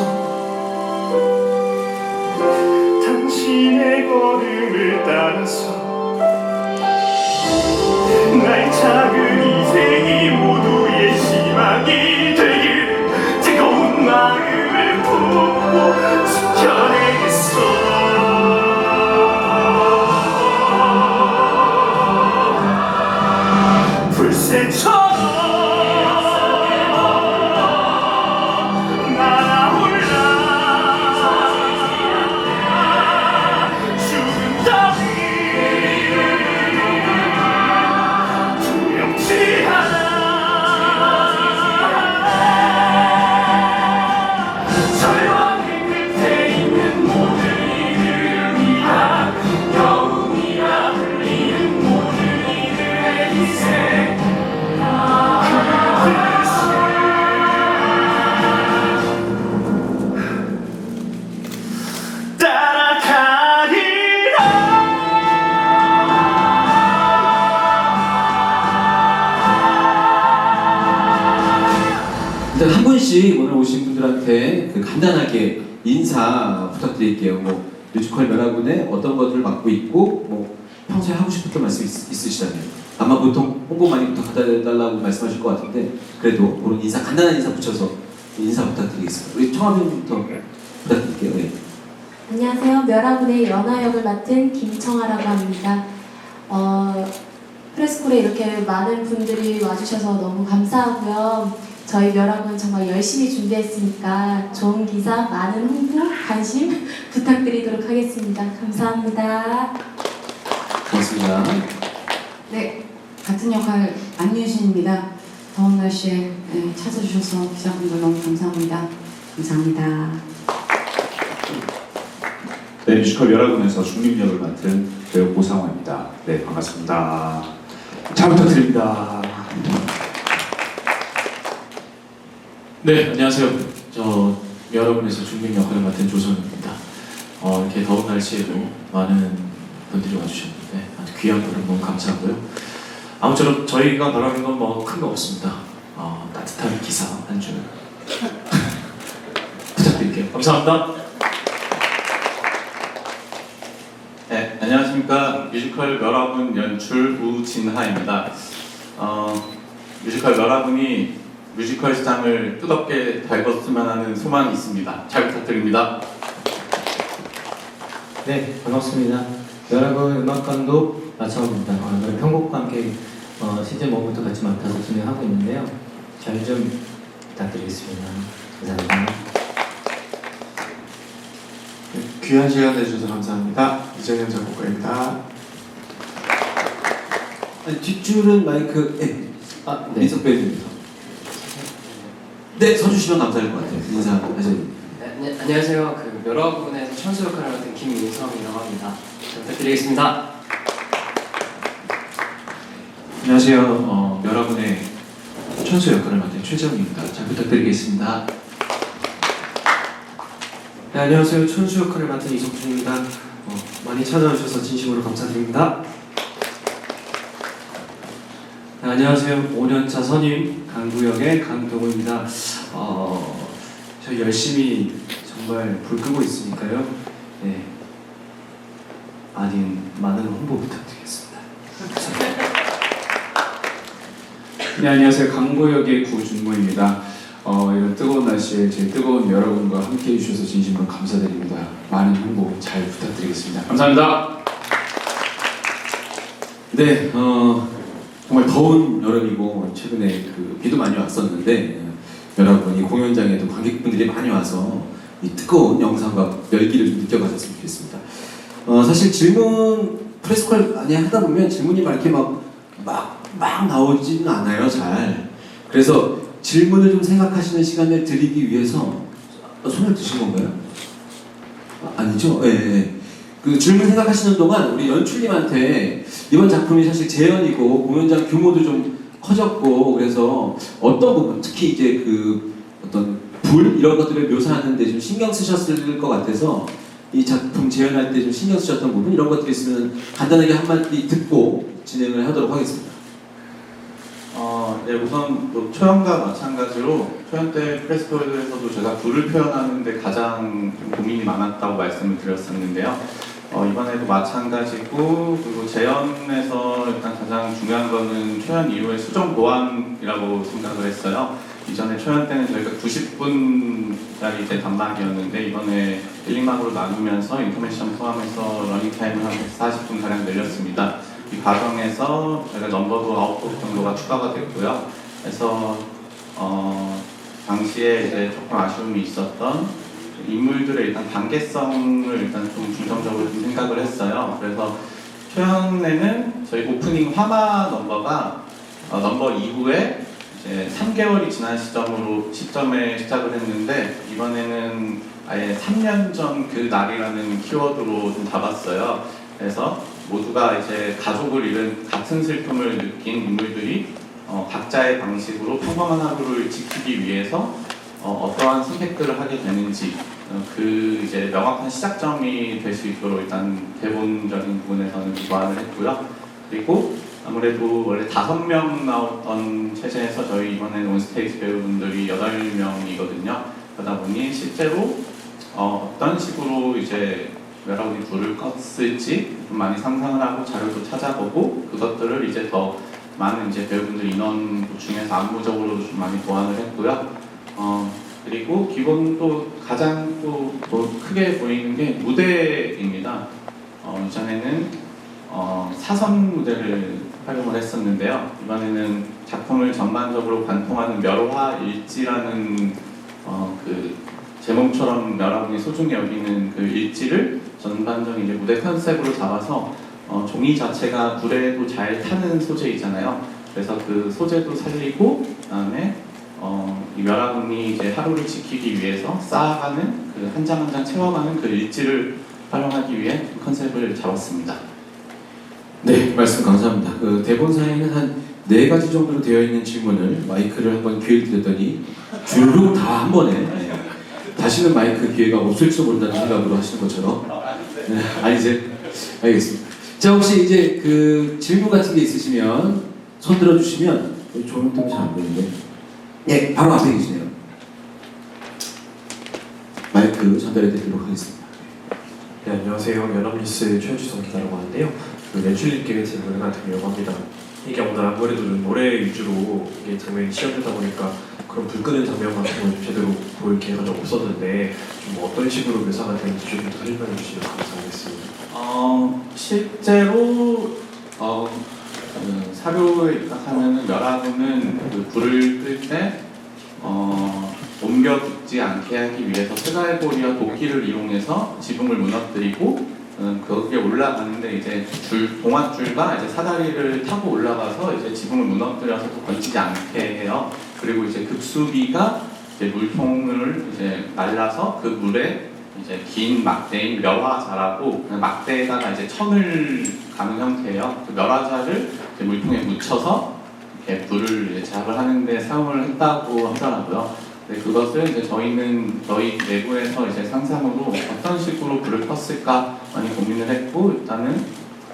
당신의 걸음을 따라서 나의 작은 인생이 모두의 희망이 되길 뜨거운 마음을 품고 지켜내겠어. 불새처럼 날아올라 죽은 따위 두렵지 않아. 분씩 오늘 오신 분들한테 그 간단하게 인사 부탁드릴게요. 뭐 뮤지컬 면화군에 어떤 것들을 맡고 있고 뭐 평소에 하고 싶었던 말씀 있으시다면 아마 보통 홍보 많이 부탁해달라고 말씀하실 것 같은데 그래도 그런 인사 간단한 인사 붙여서 인사 부탁드리겠습니다. 우리 청아님부터 부탁드릴게요. 네. 안녕하세요. 멸화군의 연화 역을 맡은 김청아라고 합니다. 프레스콜에 이렇게 많은 분들이 와주셔서 너무 감사하고요. 저희 멸화군 정말 열심히 준비했으니까 좋은 기사, 많은 홍보, 관심 부탁드리도록 하겠습니다. 감사합니다. 고맙습니다. 네, 같은 역할 안유신입니다. 더운 날씨에 찾아주셔서 기자분들 너무 감사합니다. 감사합니다. 네, 뮤지컬 멸화군에서 중립 역을 맡은 배우 고상화입니다. 네, 반갑습니다. 잘 부탁드립니다. 네, 안녕하세요. 저 여러분에서 중립 역할을 맡은 조선입니다. 이렇게 더운 날씨에도 많은 분들이 와주셨는데 아주 귀한 분들 너무 감사하고요. 아무쪼록 저희가 바라는 건 뭐 큰 거 없습니다. 따뜻한 기사 한 줄 부탁드릴게요. 감사합니다. 네, 안녕하십니까. 뮤지컬 멸화군 연출 우진하입니다. 뮤지컬 멸화군이 뮤지컬 시장을 뜨겁게 달궜으면 하는 소망이 있습니다. 잘 부탁드립니다. 네, 반갑습니다. 멸화군 음악감독 마차오입니다. 오늘 편곡과 함께 시즌 1부터 같이 맡아서 진행하고 있는데요. 잘 좀 부탁드리겠습니다. 감사합니다. 귀한 시간 내주셔서 감사합니다. 이정현 작곡가입니다. 뒷줄은 마이크 네. 민석 배우입니다. 네, 서주시면 감사할 것 같아요. 인사하셔야 됩니다. 네, 안녕하세요. 그 멸화군에서 천수 역할을 맡은 김민성이라고 합니다. 잘 부탁드리겠습니다. 안녕하세요. 멸화군의 천수 역할을 맡은 최정입니다. 잘 부탁드리겠습니다. 네, 안녕하세요. 천수 역할을 맡은 이석준입니다. 많이 찾아주셔서 진심으로 감사드립니다. 네, 안녕하세요. 5년차 선임 강구역의 강동우입니다. 저 열심히 정말 불 끄고 있으니까요. 네, 많은 홍보 부탁드리겠습니다. 네, 안녕하세요. 강구역의 구준모입니다. 이런 뜨거운 날씨에 제 뜨거운 여러분과 함께 해주셔서 진심으로 감사드립니다. 많은 홍보 잘 부탁드리겠습니다. 감사합니다. 네, 정말 더운 여름이고 최근에 그 비도 많이 왔었는데 여러분 이 공연장에도 관객분들이 많이 와서 이 뜨거운 영상과 열기를 좀 느껴가셨으면 좋겠습니다. 사실 질문 프레스콜 많이 하다 보면 질문이 막 이렇게 막 나오지는 않아요, 잘. 그래서 질문을 좀 생각하시는 시간을 드리기 위해서 손을 드신 건가요? 아니죠? 예. 그 질문 생각하시는 동안 우리 연출님한테 이번 작품이 사실 재연이고 공연장 규모도 좀 커졌고 그래서 어떤 부분, 특히 이제 그 어떤 불 이런 것들을 묘사하는데 좀 신경 쓰셨을 것 같아서 이 작품 재연할 때 좀 신경 쓰셨던 부분 이런 것들이 있으면 간단하게 한마디 듣고 진행을 하도록 하겠습니다. 네, 우선 또 초연과 마찬가지로 초연 때 프레스콜에서도 제가 불을 표현하는데 가장 좀 고민이 많았다고 말씀을 드렸었는데요. 이번에도 마찬가지고 그리고 재연에서 일단 가장 중요한 거는 초연 이후의 수정 보완이라고 생각을 했어요. 이전에 초연 때는 저희가 90분짜리 이제 단막이었는데 이번에 1, 2막으로 나누면서 인포메이션 포함해서 러닝타임을 한 140분 가량 늘렸습니다. 이 과정에서 저희가 넘버도 9곡 정도가 추가가 됐고요. 그래서 당시에 이제 조금 아쉬움이 있었던 인물들의 일단 단계성을 일단 좀 중점적으로 좀 생각을 했어요. 그래서 초연에는 저희 오프닝 화마 넘버가 넘버 이후에 이제 3개월이 지난 시점에 시작을 했는데 이번에는 아예 3년 전 그 날이라는 키워드로 좀 잡았어요. 그래서 모두가 이제 가족을 잃은 같은 슬픔을 느낀 인물들이 각자의 방식으로 평범한 하루를 지키기 위해서 어떠한 선택들을 하게 되는지 그 이제 명확한 시작점이 될 수 있도록 일단 대본적인 부분에서는 조화를 했고요. 그리고 아무래도 원래 5명 나왔던 체제에서 저희 이번에는 온스테이지 배우분들이 8명이거든요. 그러다 보니 실제로 어떤 식으로 이제 멸하군이 불을 껐을지 좀 많이 상상을 하고 자료도 찾아보고 그것들을 이제 더 많은 이제 배우분들 인원 보충해서 안무적으로도 좀 많이 보완을 했고요. 그리고 기본 또 가장 또 크게 보이는 게 무대입니다. 이전에는 사선 무대를 활용을 했었는데요. 이번에는 작품을 전반적으로 관통하는 멸화 일지라는 그 제목처럼 멸하군이 소중히 여기는 그 일지를 전반적인 이제 무대 컨셉으로 잡아서 종이 자체가 불에도 잘 타는 소재이잖아요. 그래서 그 소재도 살리고 그다음에 이 멸하군이 이제 하루를 지키기 위해서 쌓아가는 그 한 장 한 장 채워가는 그 일지를 활용하기 위해 컨셉을 잡았습니다. 네, 말씀 감사합니다. 그 대본상에는 한 4가지 정도로 되어 있는 질문을 마이크를 한번 기회를 드렸더니 줄로 다 한 번에 다시는 마이크 기회가 없을지도 모른다는 생각으로 하시는 것처럼 아니지? 알겠습니다. 자, 혹시 이제 그 질문 같은 게 있으시면 손 들어주시면 조명 때문에 잘 안 보이는데 예, 바로 앞에 계시네요. 마이크 전달해 드리도록 하겠습니다. 네, 안녕하세요. 연합뉴스의 최현주성 기자라고 하는데요. 그 연출님께 질문을 하나 드리려고 합니다. 이게 오늘 아무래도 좀 노래 위주로 이게 장면이 시연되다 보니까 그런 불 끄는 장면 같은 걸 좀 제대로 볼 기회가 좀 없었는데 좀 어떤 식으로 묘사가 되는지 좀 더 설명해 주시면 감사하겠습니다. 실제로 그 사료에 입각하면은 멸하군은 그 불을 끌 때 옮겨 붙지 않게 하기 위해서 쇠갈고리와 도끼를 이용해서 지붕을 무너뜨리고 거기에 올라가는데 이제 동아줄과 이제 사다리를 타고 올라가서 이제 지붕을 무너뜨려서 또 건지지 않게 해요. 그리고 이제 급수기가 이제 물통을 이제 말라서 그 물에 이제 긴 막대인 멸화자라고 막대에다가 이제 천을 감은 형태예요. 그 멸화자를 이제 물통에 묻혀서 이렇게 불을 이제 제압을 하는데 사용을 했다고 하더라고요. 근데 그것을 이제 저희 내부에서 이제 상상으로 어떤 식으로 불을 껐을까 많이 고민을 했고 일단은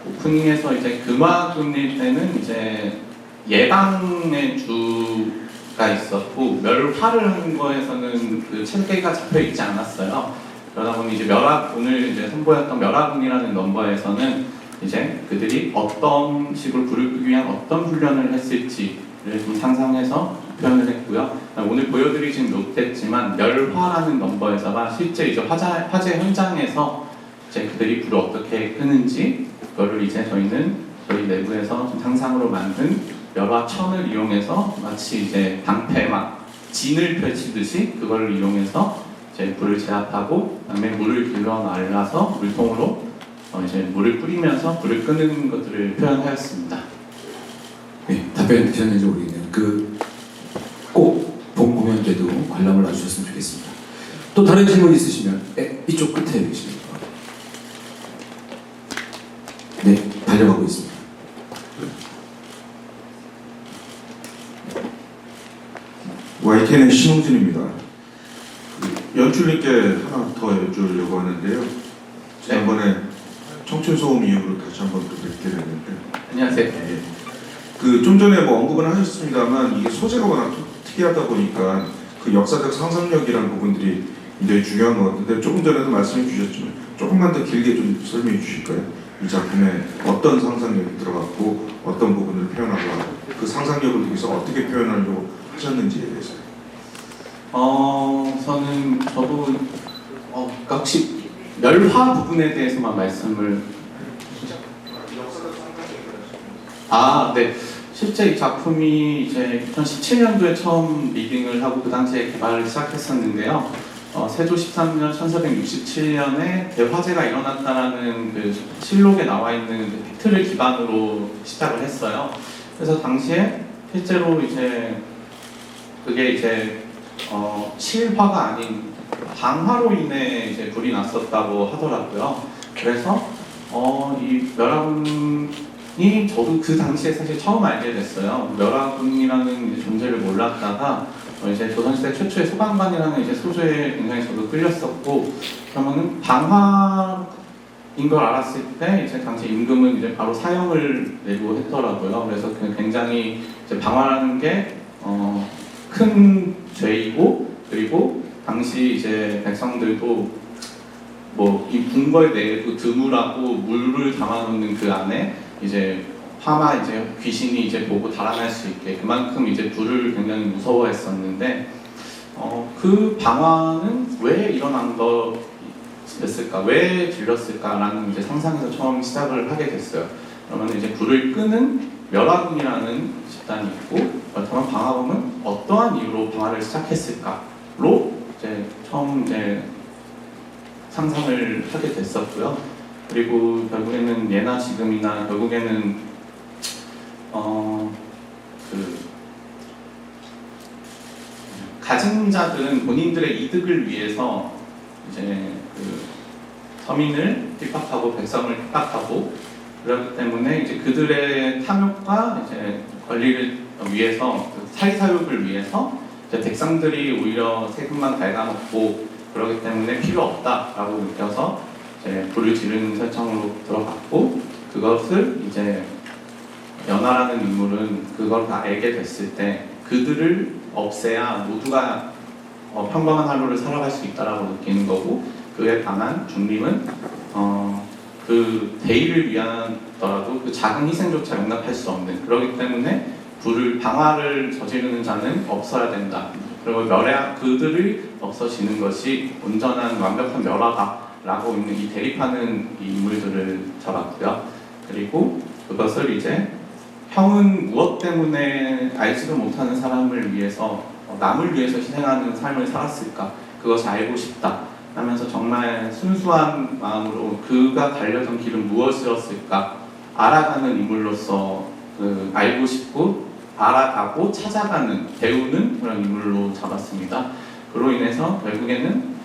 오프닝에서 이제 금화군일 때는 이제 예방의 주가 있었고 멸화를 하는 거에서는 그 체계가 잡혀 있지 않았어요. 그러다 보니 이제 오늘 이제 선보였던 멸화군이라는 넘버에서는 이제 그들이 어떤 식으로 불을 끄기 위한 어떤 훈련을 했을지를 좀 상상해서 표현을 했고요. 오늘 보여드리진 못했지만 멸화라는 넘버에서가 실제 이제 화재 현장에서 이제 그들이 불을 어떻게 끄는지 그거를 이제 저희 내부에서 좀 상상으로 만든 멸화천을 이용해서 마치 이제 방패 막 진을 펼치듯이 그걸 이용해서 이제 불을 제압하고 그다음에 물을 길러 말라서 물통으로 이제 물을 뿌리면서 불을 끄는 것들을 표현하였습니다. 네, 답변 되셨는지 모르겠네요. 꼭 본 공연 때도 관람을 와주셨으면 좋겠습니다. 또 다른 질문 있으시면 이쪽 끝에 계십니다. 네, 달려가고 있습니다. YTN의 신홍진입니다. 연출님께 하나 더 여쭈려고 하는데요. 지난번에 청춘소음 이후로 다시 한번 또 뵙게 됐는데 안녕하세요. 네. 좀 전에 언급은 하셨습니다만 이게 소재가 워낙 특이하다 보니까 그 역사적 상상력이라는 부분들이 굉장히 중요한 것 같은데 조금 전에도 말씀해 주셨지만 조금만 더 길게 좀 설명해 주실까요? 이 작품에 어떤 상상력이 들어갔고 어떤 부분을 표현하고 그 상상력을 통해서 어떻게 표현하려고 하셨는지에 대해서. 저도 혹시 멸화 부분에 대해서만 말씀을 네. 실제 이 작품이 이제 2017년도에 처음 리딩을 하고 그 당시에 개발을 시작했었는데요. 세조 13년 1467년에 대화재가 일어났다라는 그 실록에 나와 있는 그 팩트를 기반으로 시작을 했어요. 그래서 당시에 실제로 이제 그게 이제 실화가 아닌 방화로 인해 이제 불이 났었다고 하더라고요. 그래서 이 멸하군이 저도 그 당시에 사실 처음 알게 됐어요. 멸하군이라는 존재를 몰랐다가 이제 조선시대 최초의 소강관이라는 이제 소재에 굉장히 저도 끌렸었고, 그러면은 방화가 걸 알았을 때 이제 당시 임금은 이제 바로 사형을 내고 했더라고요. 그래서 굉장히 이제 방화라는 게 큰 죄이고, 그리고 당시 이제 백성들도 뭐 이 궁궐 내에도 드물하고 물을 담아놓는 그 안에 이제 화마 이제 귀신이 이제 보고 달아날 수 있게 그만큼 이제 불을 굉장히 무서워했었는데 그 방화는 왜 일어난 거였을까? 왜 질렀을까라는 이제 상상에서 처음 시작을 하게 됐어요. 그러면 이제 불을 끄는 멸화군이라는 집단이 있고, 그렇다면 방화범은 어떠한 이유로 방화를 시작했을까로 이제 처음 이제 상상을 하게 됐었고요. 그리고 결국에는 예나 지금이나 결국에는 가진 자들은 본인들의 이득을 위해서 이제 서민을 핍박하고 백성을 핍박하고 그렇기 때문에 이제 그들의 탐욕과 이제 권리를 위해서 사리사욕을 위해서 이제 백성들이 오히려 세금만 갉아먹고 그렇기 때문에 필요 없다라고 느껴서 이제 불을 지르는 설정으로 들어갔고, 그것을 이제 연하라는 인물은 그걸 다 알게 됐을 때 그들을 없애야 모두가 평범한 하루를 살아갈 수 있다라고 느끼는 거고, 그에 반한 중림은 그 대의를 위하더라도 그 작은 희생조차 용납할 수 없는, 그렇기 때문에 방화를 저지르는 자는 없어야 된다. 그리고 그들을 없어지는 것이 온전한 완벽한 멸화다라고 있는 이 대립하는 이 인물들을 잡았고요. 그리고 그것을 이제 형은 무엇 때문에 알지도 못하는 사람을 위해서 남을 위해서 희생하는 삶을 살았을까? 그것을 알고 싶다 하면서 정말 순수한 마음으로 그가 달려던 길은 무엇이었을까? 알아가는 인물로서 알고 싶고 알아가고 찾아가는, 배우는 그런 인물로 잡았습니다. 그로 인해서 결국에는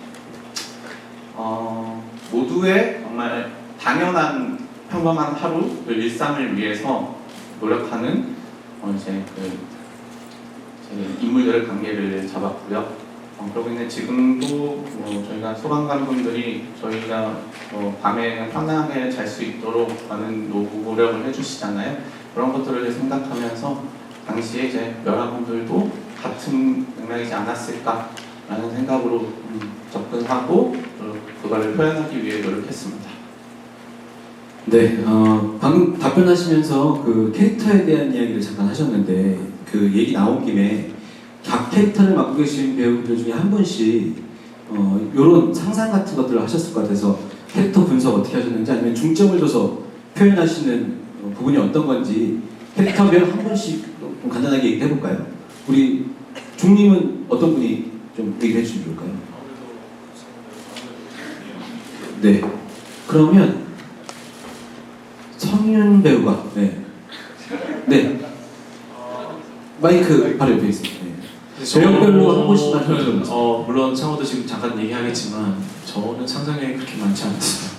모두의 정말 당연한 평범한 하루, 일상을 위해서 노력하는 이제 인물들의 관계를 잡았고요. 그러고 있는 지금도 저희가 소방관분들이 저희가 밤에 편안하게 잘 수 있도록 많은 노력을 해주시잖아요. 그런 것들을 생각하면서 당시에 이제 멸화분들도 같은 맥락이지 않았을까라는 생각으로 접근하고 그걸 표현하기 위해 노력했습니다. 네, 방금 답변하시면서 그 캐릭터에 대한 이야기를 잠깐 하셨는데 그 얘기 나온 김에 각 캐릭터를 맡고 계신 배우들 중에 한 분씩 이런 상상 같은 것들을 하셨을 것 같아서 캐릭터 분석 어떻게 하셨는지, 아니면 중점을 둬서 표현하시는 부분이 어떤 건지 캐릭터별 한 분씩 좀 간단하게 얘기해 볼까요? 우리 중님은 어떤 분이 좀 얘기를 해주시면 좋을까요? 네, 그러면 성윤 배우가 네 마이크 바로 옆에 있습니다. 배역별로 한 분씩만 들어주세요. 물론 창호도 지금 잠깐 얘기하겠지만 저는 상상력이 그렇게 많지 않습니다.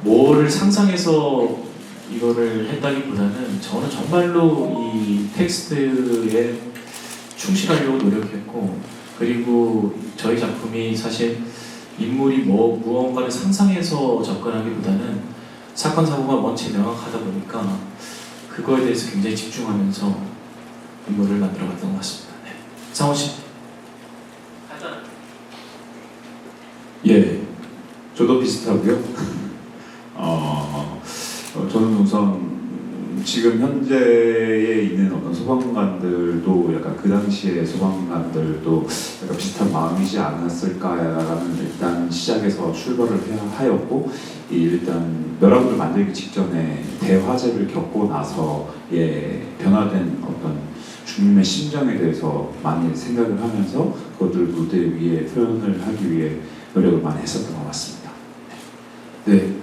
뭐를 상상해서 이거를 했다기보다는 저는 정말로 이 텍스트에 충실하려고 노력했고, 그리고 저희 작품이 사실 인물이 무언가를 상상해서 접근하기보다는 사건 사고가 원체 명확하다 보니까 그거에 대해서 굉장히 집중하면서 인물을 만들어갔던 것 같습니다. 네. 상호 씨. 예, 저도 비슷하고요. 저는 우선 지금 현재에 있는 어떤 소방관들도 약간 그 당시에 소방관들도 약간 비슷한 마음이지 않았을까라는 일단 시작에서 출발을 하였고, 일단 멸화군을 만들기 직전에 대화제를 겪고 나서의 변화된 어떤 주님의 심정에 대해서 많이 생각을 하면서 그것들 무대 위에 표현을 하기 위해 노력을 많이 했었던 것 같습니다. 네,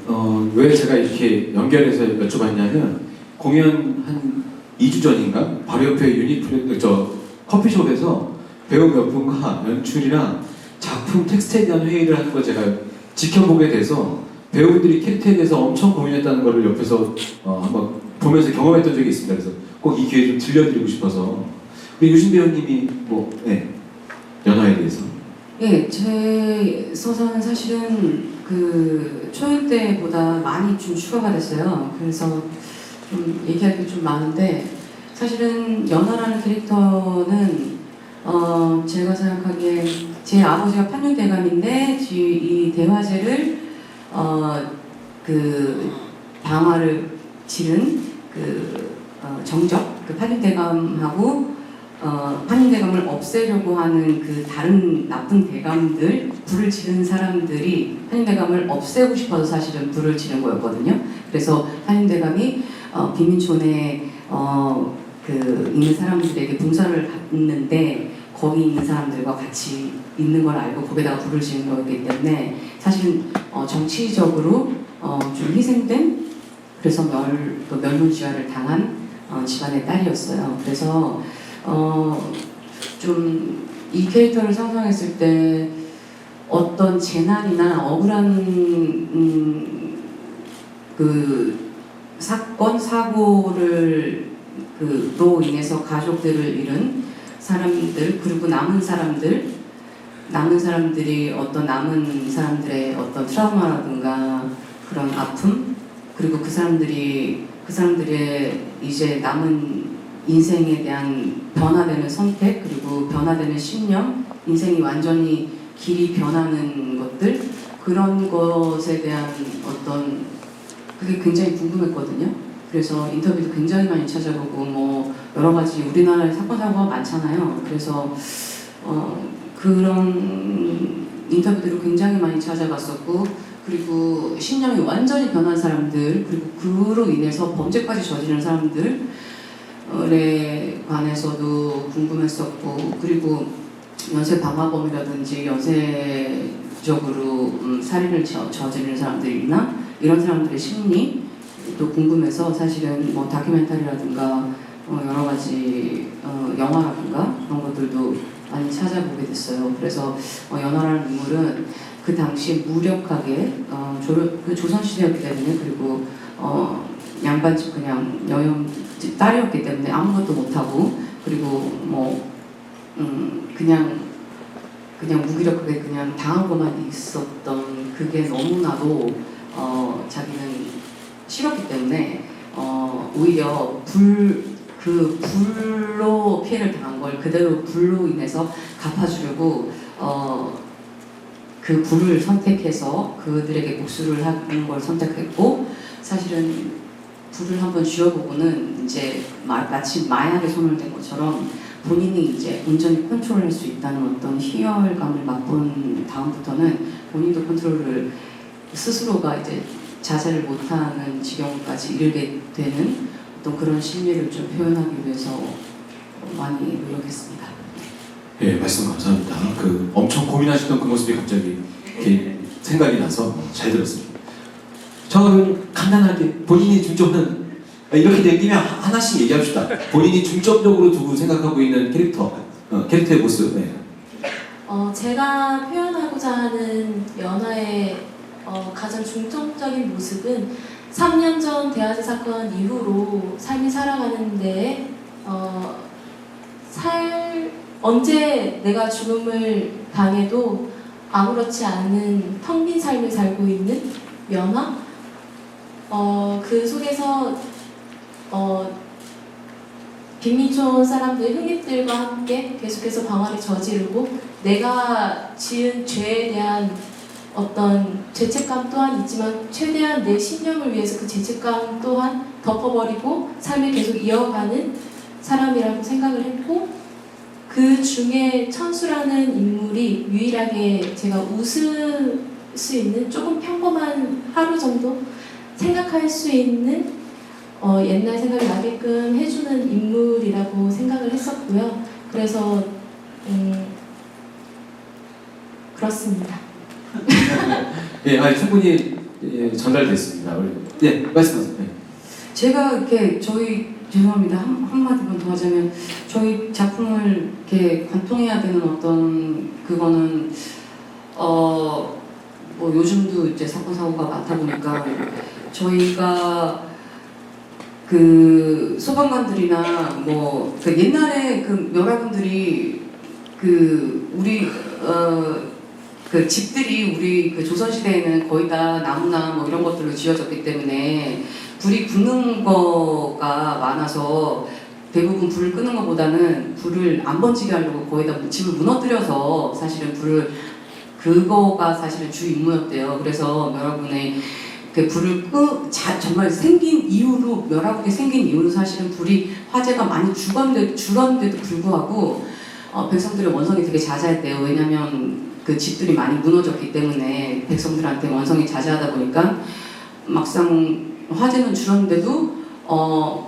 왜 제가 이렇게 연결해서 여쭤봤냐면 공연 한 2주 전인가 바로 옆에 커피숍에서 배우 몇 분과 연출이랑 작품 텍스트에 대한 회의를 하는 걸 제가 지켜보게 돼서 배우분들이 캐릭터에 대해서 엄청 고민했다는 걸 옆에서 한번 보면서 경험했던 적이 있습니다. 그래서 꼭 이 기회 좀 들려드리고 싶어서 우리 유신 배우님이 연화에 대해서 예, 제 서사는 사실은 그 초연 때보다 많이 좀 추가가 됐어요. 그래서 좀 얘기할 게 좀 많은데 사실은 연하라는 캐릭터는 제가 생각하기에 제 아버지가 판윤대감인데 이 대화제를 그 방화를 치른 그 정적 그 판윤대감하고 판윤대감을 없애려고 하는 그 다른 나쁜 대감들 불을 지른 사람들이 판윤대감을 없애고 싶어서 사실은 불을 지른 거였거든요. 그래서 판윤대감이 비민촌에 그 있는 사람들에게 봉사를 받는데 거기 있는 사람들과 같이 있는 걸 알고 거기다가 불을 지른 거였기 때문에 사실은 정치적으로 좀 희생된 그래서 멸문지화를 당한 집안의 딸이었어요. 그래서 좀 이 캐릭터를 상상했을 때 어떤 재난이나 억울한 그 사건 사고를 로 인해서 가족들을 잃은 사람들 그리고 남은 사람들이 어떤 남은 사람들의 어떤 트라우마라든가 그런 아픔 그리고 그 사람들의 이제 남은 인생에 대한 변화되는 선택 그리고 변화되는 신념 인생이 완전히 길이 변하는 것들 그런 것에 대한 어떤 그게 굉장히 궁금했거든요. 그래서 인터뷰도 굉장히 많이 찾아보고 뭐 여러 가지 우리나라에 사건 사고가 많잖아요. 그래서 그런 인터뷰들을 굉장히 많이 찾아봤었고 그리고 신념이 완전히 변한 사람들 그리고 그로 인해서 범죄까지 저지른 사람들에 관해서도 궁금했었고 그리고 연쇄 방화범이라든지 연쇄적으로 살인을 저지르는 사람들이나 이런 사람들의 심리 또 궁금해서 사실은 뭐 다큐멘터리라든가 여러 가지 영화라든가 그런 것들도 많이 찾아보게 됐어요. 그래서 연하라는 인물은 그 당시에 무력하게 그 조선시대였기 때문에 그리고 양반집 그냥 여영 딸이었기 때문에 아무것도 못하고 그리고 뭐 그냥 무기력하게 그냥 당하고만 있었던 그게 너무나도 자기는 싫었기 때문에 오히려 불로 피해를 당한 걸 그대로 불로 인해서 갚아주려고 그 불을 선택해서 그들에게 복수를 하는 걸 선택했고 사실은 불을 한번 쥐어보고는 이제 마치 마약에 손을 댄 것처럼 본인이 이제 온전히 컨트롤할 수 있다는 어떤 희열감을 맛본 다음부터는 본인도 컨트롤을 스스로가 이제 자제를 못하는 지경까지 이르게 되는 어떤 그런 심리를 좀 표현하기 위해서 많이 노력했습니다. 예, 말씀 감사합니다. 그 엄청 고민하시던 그 모습이 갑자기 이렇게 생각이 나서 잘 들었습니다. 저는 간단하게 본인이 중점은 이렇게 되기면 하나씩 얘기합시다. 본인이 중점적으로 두고 생각하고 있는 캐릭터의 모습. 네. 제가 표현하고자 하는 연하의 가장 중점적인 모습은 3년 전 대화제 사건 이후로 삶이 살아가는데 언제 내가 죽음을 당해도 아무렇지 않은 텅 빈 삶을 살고 있는 연하 그 속에서 빈민촌 사람들 흥입들과 함께 계속해서 방화를 저지르고 내가 지은 죄에 대한 어떤 죄책감 또한 있지만 최대한 내 신념을 위해서 그 죄책감 또한 덮어버리고 삶을 계속 이어가는 사람이라고 생각을 했고 그 중에 천수라는 인물이 유일하게 제가 웃을 수 있는 조금 평범한 하루 정도 생각할 수 있는 옛날 생각이 나게끔 해주는 인물이라고 생각을 했었고요. 그래서 그렇습니다. 예, 충분히 전달됐습니다. 네, 말씀하세요. 네. 제가 이렇게 죄송합니다. 한마디만 더 하자면 저희 작품을 이렇게 관통해야 되는 어떤 그거는 뭐 요즘도 이제 사건 사고가 많다 보니까 저희가 그 소방관들이나 뭐 그 옛날에 그 여러분들이 그 우리 그 집들이 우리 그 조선시대에는 거의 다 나무나 뭐 이런 것들로 지어졌기 때문에 불이 붙는 거가 많아서 대부분 불을 끄는 것보다는 불을 안 번지게 하려고 거의 다 집을 무너뜨려서 사실은 불을 그거가 사실은 주 임무였대요. 그래서 여러분의 그 불을 정말 생긴 이후로 멸하국이 생긴 이후로 사실은 불이 화재가 많이 줄었는데도 불구하고 백성들의 원성이 되게 자자했대요. 왜냐하면 그 집들이 많이 무너졌기 때문에 백성들한테 원성이 자자하다 보니까 막상 화재는 줄었는데도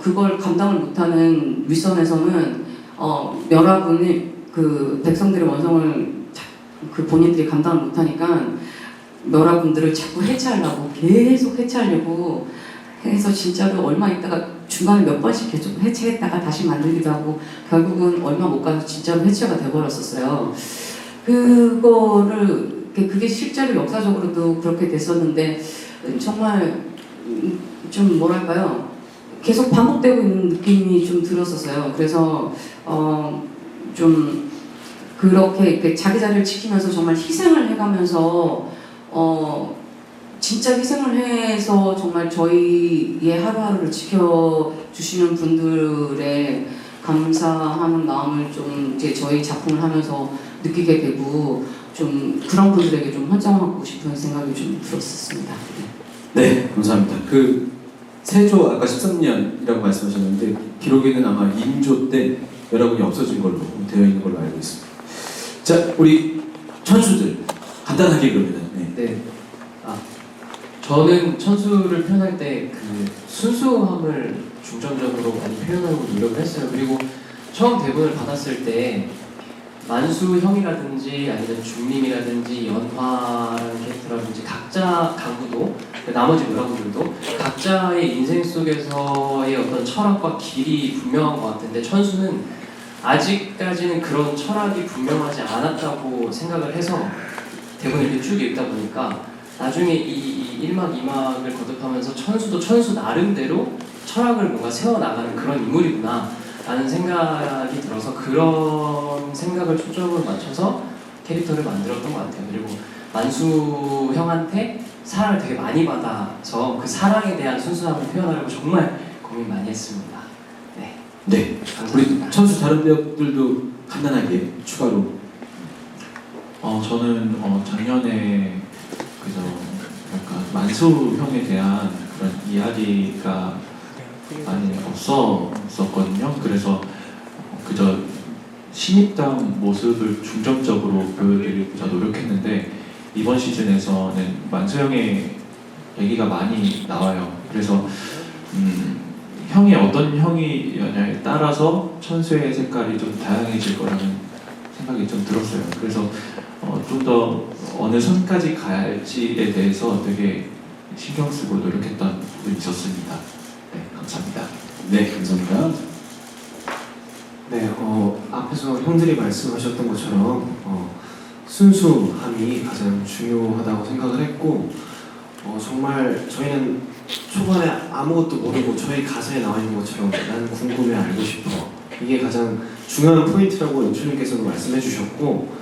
그걸 감당을 못하는 윗선에서는 멸하군이 그 백성들의 원성을 그 본인들이 감당을 못하니까 멸하군들을 자꾸 해체하려고 계속 해체하려고 해서 진짜로 얼마 있다가 중간에 몇 번씩 계속 해체했다가 다시 만들기도 하고 결국은 얼마 못 가서 진짜로 해체가 돼버렸었어요. 그게 실제로 역사적으로도 그렇게 됐었는데 정말 좀 뭐랄까요, 계속 반복되고 있는 느낌이 좀 들었었어요. 그래서 좀 그렇게 자기 자리를 지키면서 정말 희생을 해가면서 진짜 희생을 해서 정말 저희의 하루하루를 지켜주시는 분들의 감사하는 마음을 좀 이제 저희 작품을 하면서 느끼게 되고 좀 그런 분들에게 좀 헌정하고 싶은 생각이 좀 들었었습니다. 네, 감사합니다. 그 세조 아까 13년이라고 말씀하셨는데 기록에는 아마 인조 때 여러분이 없어진 걸로 되어 있는 걸로 알고 있습니다. 자, 우리 천수들 간단하게 그러면 네. 저는 천수를 표현할 때 그 순수함을 중점적으로 많이 표현하고 노력을 했어요. 그리고 처음 대본을 받았을 때 만수 형이라든지 아니면 중림이라든지 연화라는 캐릭터라든지 각자 강구도 나머지 여러분들도 각자의 인생 속에서의 어떤 철학과 길이 분명한 것 같은데 천수는 아직까지는 그런 철학이 분명하지 않았다고 생각을 해서 대본을 이렇게 쭉 읽다 보니까 나중에 이 1막 2막을 거듭하면서 천수도 천수 나름대로 철학을 뭔가 세워나가는 그런 인물이구나 라는 생각이 들어서 그런 생각을 초점을 맞춰서 캐릭터를 만들었던 것 같아요. 그리고 만수 형한테 사랑을 되게 많이 받아서 그 사랑에 대한 순수함을 표현하려고 정말 고민 많이 했습니다. 네. 네. 우리 천수 다른 배우들도 간단하게 추가로. 저는 작년에 그저 약간 만수 형에 대한 그런 이야기가 많이 없었거든요. 그래서 그저 신입다운 모습을 중점적으로 보여드리고자 노력했는데 이번 시즌에서는 만수 형의 얘기가 많이 나와요. 그래서 형이 어떤 형이냐에 따라서 천수의 색깔이 좀 다양해질 거라는 생각이 좀 들었어요. 그래서 좀 더 어느 선까지 갈지에 대해서 되게 신경 쓰고 노력했던 부분이 있었습니다. 네, 감사합니다. 네, 감사합니다. 네, 앞에서 형들이 말씀하셨던 것처럼 순수함이 가장 중요하다고 생각을 했고 정말 저희는 초반에 아무것도 모르고 저희 가사에 나와 있는 것처럼 나는 궁금해 알고 싶어 이게 가장 중요한 포인트라고 연출님께서도 말씀해 주셨고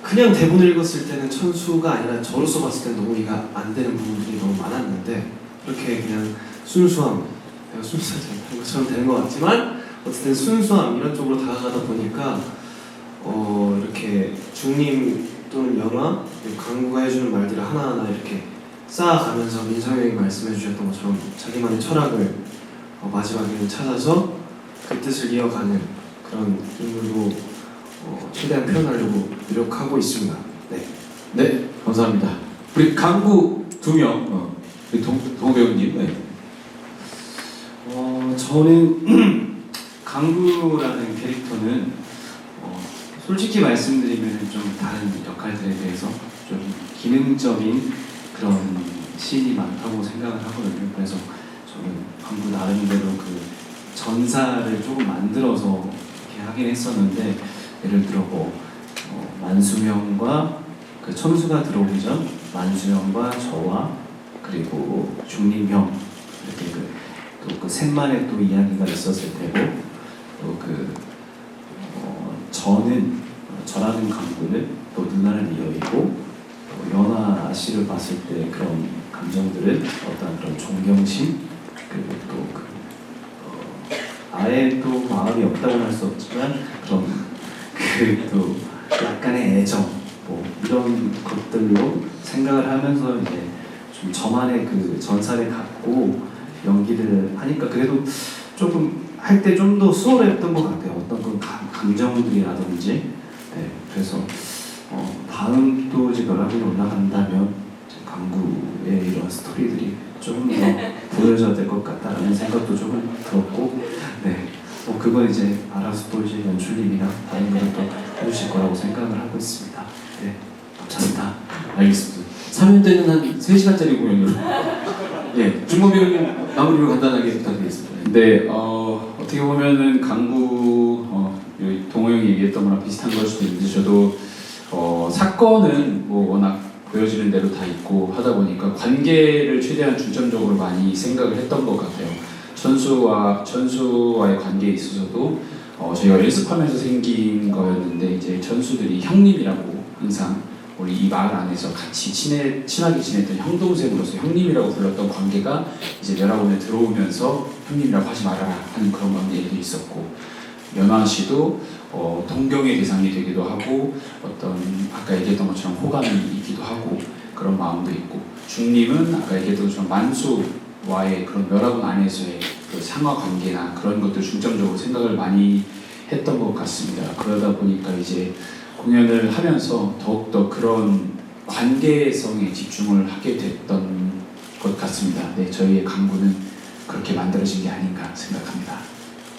그냥 대본을 읽었을 때는 천수가 아니라 저로서 봤을 때는 너무 이해가 안 되는 부분들이 너무 많았는데 이렇게 그냥 순수함 내가 순수하지 않다는 것처럼 되는 것 같지만 어쨌든 순수함 이런 쪽으로 다가가다 보니까 이렇게 중림 또는 연화 강구가 해주는 말들을 하나하나 이렇게 쌓아가면서 민성형이 말씀해 주셨던 것처럼 자기만의 철학을 마지막에는 찾아서 그 뜻을 이어가는 그런 인물로 최대한 표현하려고 노력하고 있습니다. 네. 네, 감사합니다. 우리 강구 2명, 우리 동 배우님. 네. 저는 강구라는 캐릭터는 솔직히 말씀드리면 좀 다른 역할들에 대해서 좀 기능적인 그런 씬이 많다고 생각을 하거든요. 그래서 저는 강구 나름대로 그 전사를 조금 만들어서 이렇게 하긴 했었는데 예를 들어 만수형과 그 천수가 들어오기 전 만수형과 저와 그리고 중림형 이렇게 또 그 셋만의 또 이야기가 있었을 테고 또 저는 저라는 강구는 또 누나를 이어이고 또 연아 씨를 봤을 때 그런 감정들은 어떤 그런 존경심 그리고 또 아예 또 마음이 없다고는 할 수 없지만 그런 또 약간의 애정 뭐 이런 것들로 생각을 하면서 이제 좀 저만의 그 전사를 갖고 연기를 하니까 그래도 조금 할 때 좀 더 수월했던 것 같아요. 어떤 그 감정들이라든지 네, 그래서 다음 또 이제 멸하군이 올라간다면 강구의 이런 스토리들이 조금 더 보여줘야 될 것 같다라는 생각도 조금 들었고 네, 그건 이제 알아서 또 이제 연출님이나 다른 분들 또 해주실 거라고 생각을 하고 있습니다. 네, 감사합니다. 알겠습니다. 3년 때는 한 3시간짜리 공연으로 예, 준범이는 마무리로 간단하게 부탁드리겠습니다. 네, 어떻게 보면은 강구 동호 형이 얘기했던 거랑 비슷한 걸 수도 있는데 저도 사건은 뭐 워낙 보여지는 대로 다 있고 하다 보니까 관계를 최대한 중점적으로 많이 생각을 했던 것 같아요. 천수와의 관계에 있어서도 저희가 연습하면서 생긴 거였는데 이제 천수들이 형님이라고 항상 우리 이 마을 안에서 같이 친하게 지냈던 형 동생으로서 형님이라고 불렀던 관계가 이제 멸하군에 들어오면서 형님이라고 하지 말아라 하는 그런 관계도 있었고 연아 씨도 동경의 대상이 되기도 하고 어떤 아까 얘기했던 것처럼 호감이 있기도 하고 그런 마음도 있고 중님은 아까 얘기했던 것처럼 만수와의 그런 멸하군 안에서의 그 상하 관계나 그런 것들 중점적으로 생각을 많이 했던 것 같습니다. 그러다 보니까 이제 공연을 하면서 더욱더 그런 관계성에 집중을 하게 됐던 것 같습니다. 네, 저희의 강구는 그렇게 만들어진 게 아닌가 생각합니다.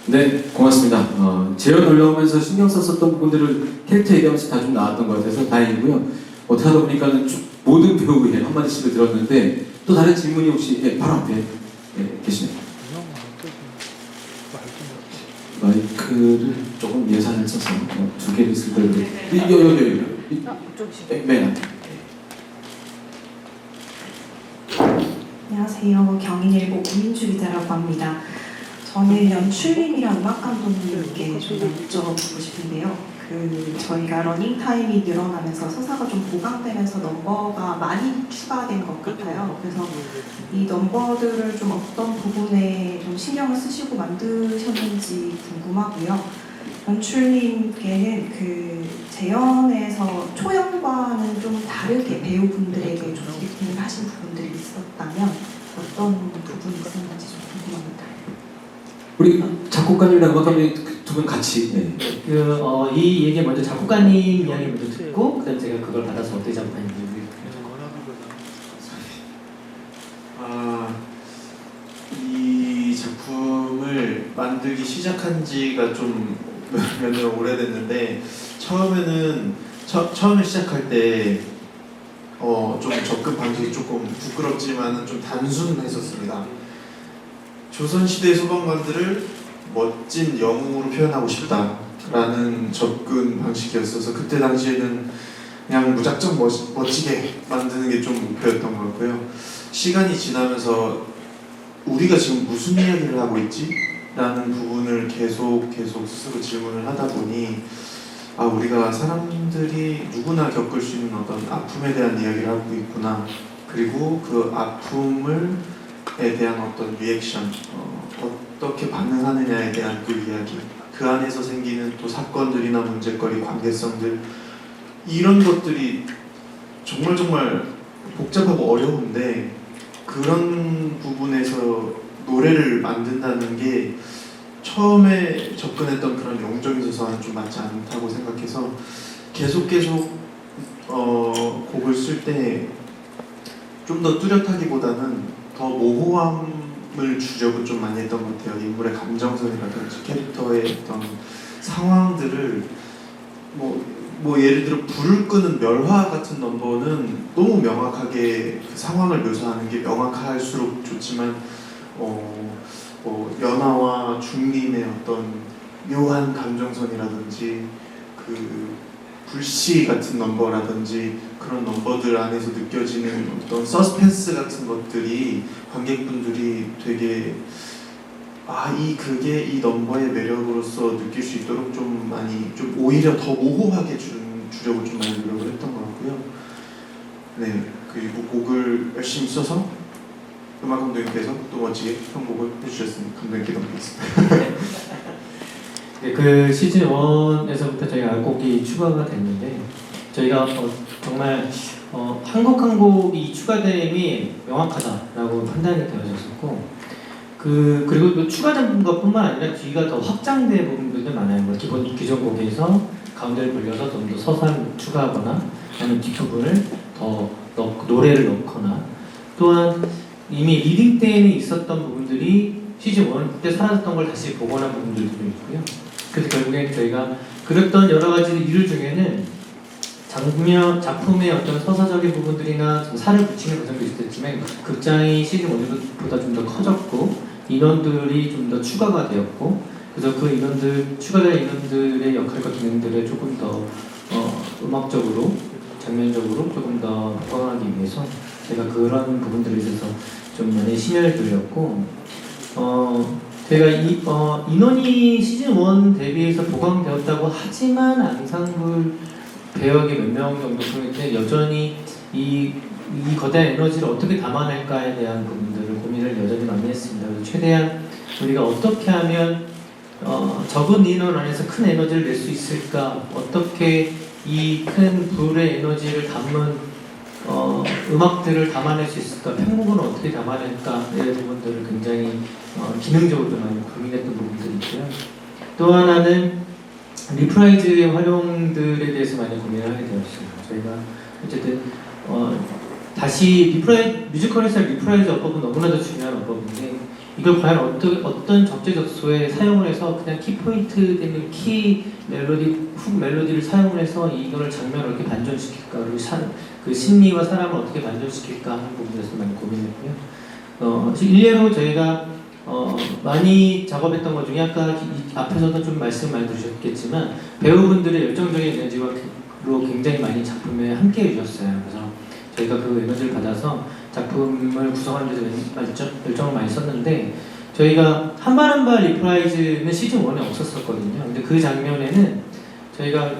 네, 고맙습니다. 재연 올라오면서 신경 썼었던 부분들을 캐릭터 얘기하면서 다 좀 나왔던 것 같아서 다행이고요. 어떻게 하다 보니까는 모든 배우의 한마디씩을 들었는데 또 다른 질문이 혹시 바로 앞에 계시네요. 마이크를 조금 예산을 써서 2개를 있을 거예요. 여기 맨 앞에. 안녕하세요. 경인일보 우민주 기자라고 합니다. 저는 연출님이랑 음악 감독님께 좀 여쭤보고 싶은데요. 저희가 러닝타임이 늘어나면서 서사가 좀 보강되면서 넘버가 많이 추가된 것 같아요. 그래서 이 넘버들을 좀 어떤 부분에 좀 신경을 쓰시고 만드셨는지 궁금하고요. 연출님께는 재연에서 초연과는 좀 다르게 배우분들에게 좀 기대를 하신 부분들이 있었다면 어떤 부분이 있었는지 좀 궁금합니다. 우리 작곡가님이랑 음악감독님 두 분 같이 이 얘기 먼저 작곡가님 이야기 먼저 듣고 그다음 제가 그걸 받아서 어떻게 작업하는지 이 작품을 만들기 시작한 지가 좀 몇 년 오래됐는데 처음에 시작할 때 좀 접근 방식이 조금 부끄럽지만 좀 단순했었습니다. 조선시대 소방관들을 멋진 영웅으로 표현하고 싶다라는 접근 방식이었어서 그때 당시에는 그냥 무작정 멋지게 만드는 게 좀 목표였던 것 같고요. 시간이 지나면서 우리가 지금 무슨 이야기를 하고 있지? 라는 부분을 계속 스스로 질문을 하다 보니 우리가 사람들이 누구나 겪을 수 있는 어떤 아픔에 대한 이야기를 하고 있구나. 그리고 그 아픔에 대한 어떤 리액션, 어떻게 반응하느냐에 대한 그 이야기, 그 안에서 생기는 또 사건들이나 문제거리, 관계성들, 이런 것들이 정말 복잡하고 어려운데 그런 부분에서 노래를 만든다는 게 처음에 접근했던 그런 영적인 소설은 좀 맞지 않다고 생각해서 계속 곡을 쓸 때 좀 더 뚜렷하기보다는 더 모호함을 주려고 좀 많이 했던 것 같아요. 인물의 감정선이라든지 캐릭터의 어떤 상황들을 뭐 예를 들어 불을 끄는 멸화 같은 넘버는 너무 명확하게 그 상황을 묘사하는 게 명확할수록 좋지만 연하와 중림의 어떤 묘한 감정선이라든지 그 불씨 같은 넘버라든지 그런 넘버들 안에서 느껴지는 어떤 서스펜스 같은 것들이 관객분들이 되게 이 그게 이 넘버의 매력으로서 느낄 수 있도록 좀 많이 좀 오히려 더 모호하게 주려고 좀 많이 노력을 했던 것 같고요. 네, 그리고 곡을 열심히 써서 음악 감독님께서 또 멋지게 편곡을 해주셨으니 감독님께 넘기겠습니다. 네, 그 시즌 1에서부터 저희가 알곡이 추가가 됐는데 저희가 정말 한 곡이 추가됨이 명확하다라고 판단이 되어졌었고 그리고 또 추가된 것뿐만 아니라 뒤가 더 확장된 부분들도 많아요. 뭐 기존 곡에서 가운데를 돌려서 좀 더 서사를 추가하거나 아니면 뒷부분을 더 노래를 넣거나 또한 이미 리딩 때에는 있었던 부분들이 시즌 1 때 사라졌던 걸 다시 복원한 부분들도 있고요. 그래서 결국엔 저희가 그렸던 여러 가지 일 중에는 작품의 어떤 서사적인 부분들이나 좀 살을 붙이는 과정도 있었지만 극장이 시즌 1보다 좀 더 커졌고 인원들이 좀 더 추가가 되었고 그래서 그 추가된 인원들의 역할과 기능들을 조금 더 음악적으로 장면적으로 조금 더 보강하기 위해서 제가 그런 부분들에 대해서 좀 많이 심혈을 들였고 제가 인원이 시즌 1 대비해서 보강되었다고 하지만 앙상블 배역이 몇 명 정도 보는데 여전히 이 거대한 에너지를 어떻게 담아낼까에 대한 부분들을 고민을 여전히 많이 했습니다. 그래서 최대한 우리가 어떻게 하면 적은 인원 안에서 큰 에너지를 낼 수 있을까, 어떻게 이 큰 불의 에너지를 담은 음악들을 담아낼 수 있을까, 편곡은 어떻게 담아낼까 이런 부분들을 굉장히 기능적으로도 많이 고민했던 부분들이 있고요. 또 하나는 리프라이즈의 활용들에 대해서 많이 고민을 하게 되었습니다. 저희가 어쨌든 다시 뮤지컬에서 리프라이즈 어법은 너무나도 중요한 어법인데 이걸 과연 어떤 적재적소에 사용을 해서 그냥 키포인트 되는 키 멜로디, 훅 멜로디를 사용을 해서 이거를 장면을 어떻게 반전시킬까, 그리고 그 심리와 사람을 어떻게 반전시킬까 하는 부분에서 많이 고민했고요. 일례로 저희가 많이 작업했던 것 중에 아까 앞에서도 좀 말씀 많이 드셨겠지만 배우분들의 열정적인 에너지로 굉장히 많이 작품에 함께 해주셨어요. 그래서 저희가 그 에너지를 받아서 작품을 구성하는 데서 열정을 많이 썼는데 저희가 한발 한발 리프라이즈는 시즌 1에 없었었거든요. 근데 그 장면에는 저희가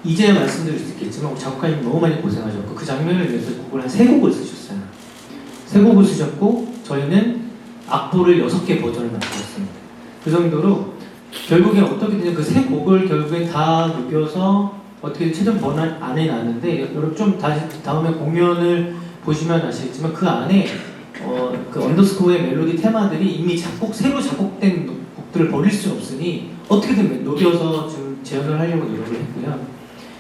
이제 말씀드릴 수 있겠지만 작곡가님 너무 많이 고생하셨고 그 장면을 위해서 곡을 한 3곡을 쓰셨어요. 3곡을 쓰셨고 저희는 악보를 6개 버전을 만들었습니다. 그 정도로 결국엔 어떻게든 그 3곡을 결국엔 다 녹여서 어떻게든 최종 번안 안에 나는데 여러분 좀 다음에 공연을 보시면 아시겠지만 그 안에 그 언더스코어의 멜로디 테마들이 이미 새로 작곡된 곡들을 버릴 수 없으니 어떻게든 녹여서 지금 재현을 하려고 노력을 했고요.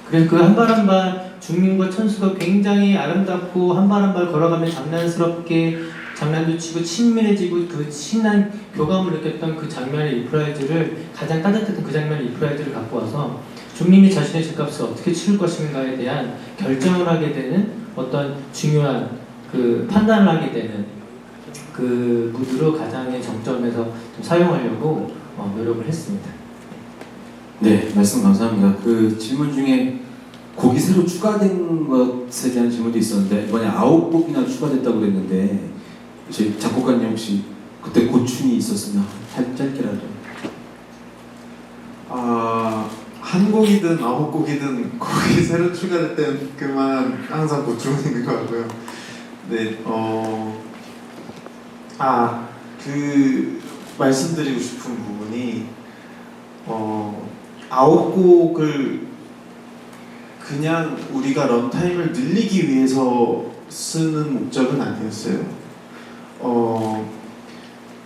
그래서 그 한 발 한 발 중림과 천수가 굉장히 아름답고 한 발 한 발 걸어가면 장난스럽게 장난도 치고 친밀해지고 그 신난 교감을 느꼈던 그 장면의 리프라이즈를 가장 따뜻했던 그 장면의 리프라이즈를 갖고 와서 중림이 자신의 집값을 어떻게 치를 것인가에 대한 결정을 하게 되는 어떤 중요한 그 판단을 하게 되는 그 무드로 가장의 정점에서 좀 사용하려고 노력을 했습니다. 네, 말씀 감사합니다. 그 질문 중에 곡이 새로 추가된 것에 대한 질문도 있었는데 이번에 9곡이나 추가됐다고 그랬는데 저희 작곡가님 혹시 그때 고충이 있었으면 짧게라도. 한 곡이든 9곡이든 곡이 새로 추가될 때는 그만 항상 고충은 있는 것 같고요. 네, 그 말씀드리고 싶은 부분이 9곡을 그냥 우리가 런타임을 늘리기 위해서 쓰는 목적은 아니었어요.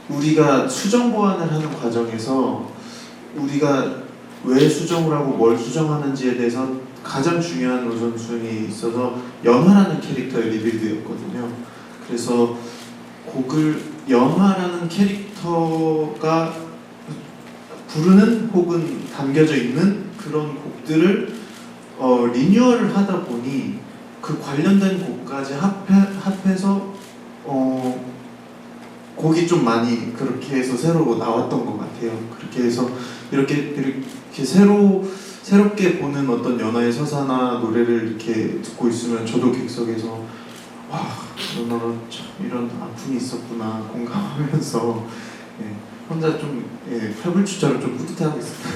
우리가 수정 보완을 하는 과정에서 우리가 왜 수정을 하고 뭘 수정하는지에 대해서 가장 중요한 우선순위에 있어서 연화라는 캐릭터의 리빌드였거든요. 그래서 곡을 연화라는 캐릭터가 부르는 혹은 담겨져 있는 그런 곡들을 리뉴얼을 하다 보니 그 관련된 곡까지 합해서 곡이 좀 많이 그렇게 해서 새로 나왔던 것 같아요. 그렇게 해서 이렇게 새롭게 보는 어떤 연화의 서사나 노래를 이렇게 듣고 있으면 저도 객석에서 와 누나가 참 이런 아픔이 있었구나 공감하면서 혼자 좀 팔불출자로 좀 뿌듯해하고 있습니다.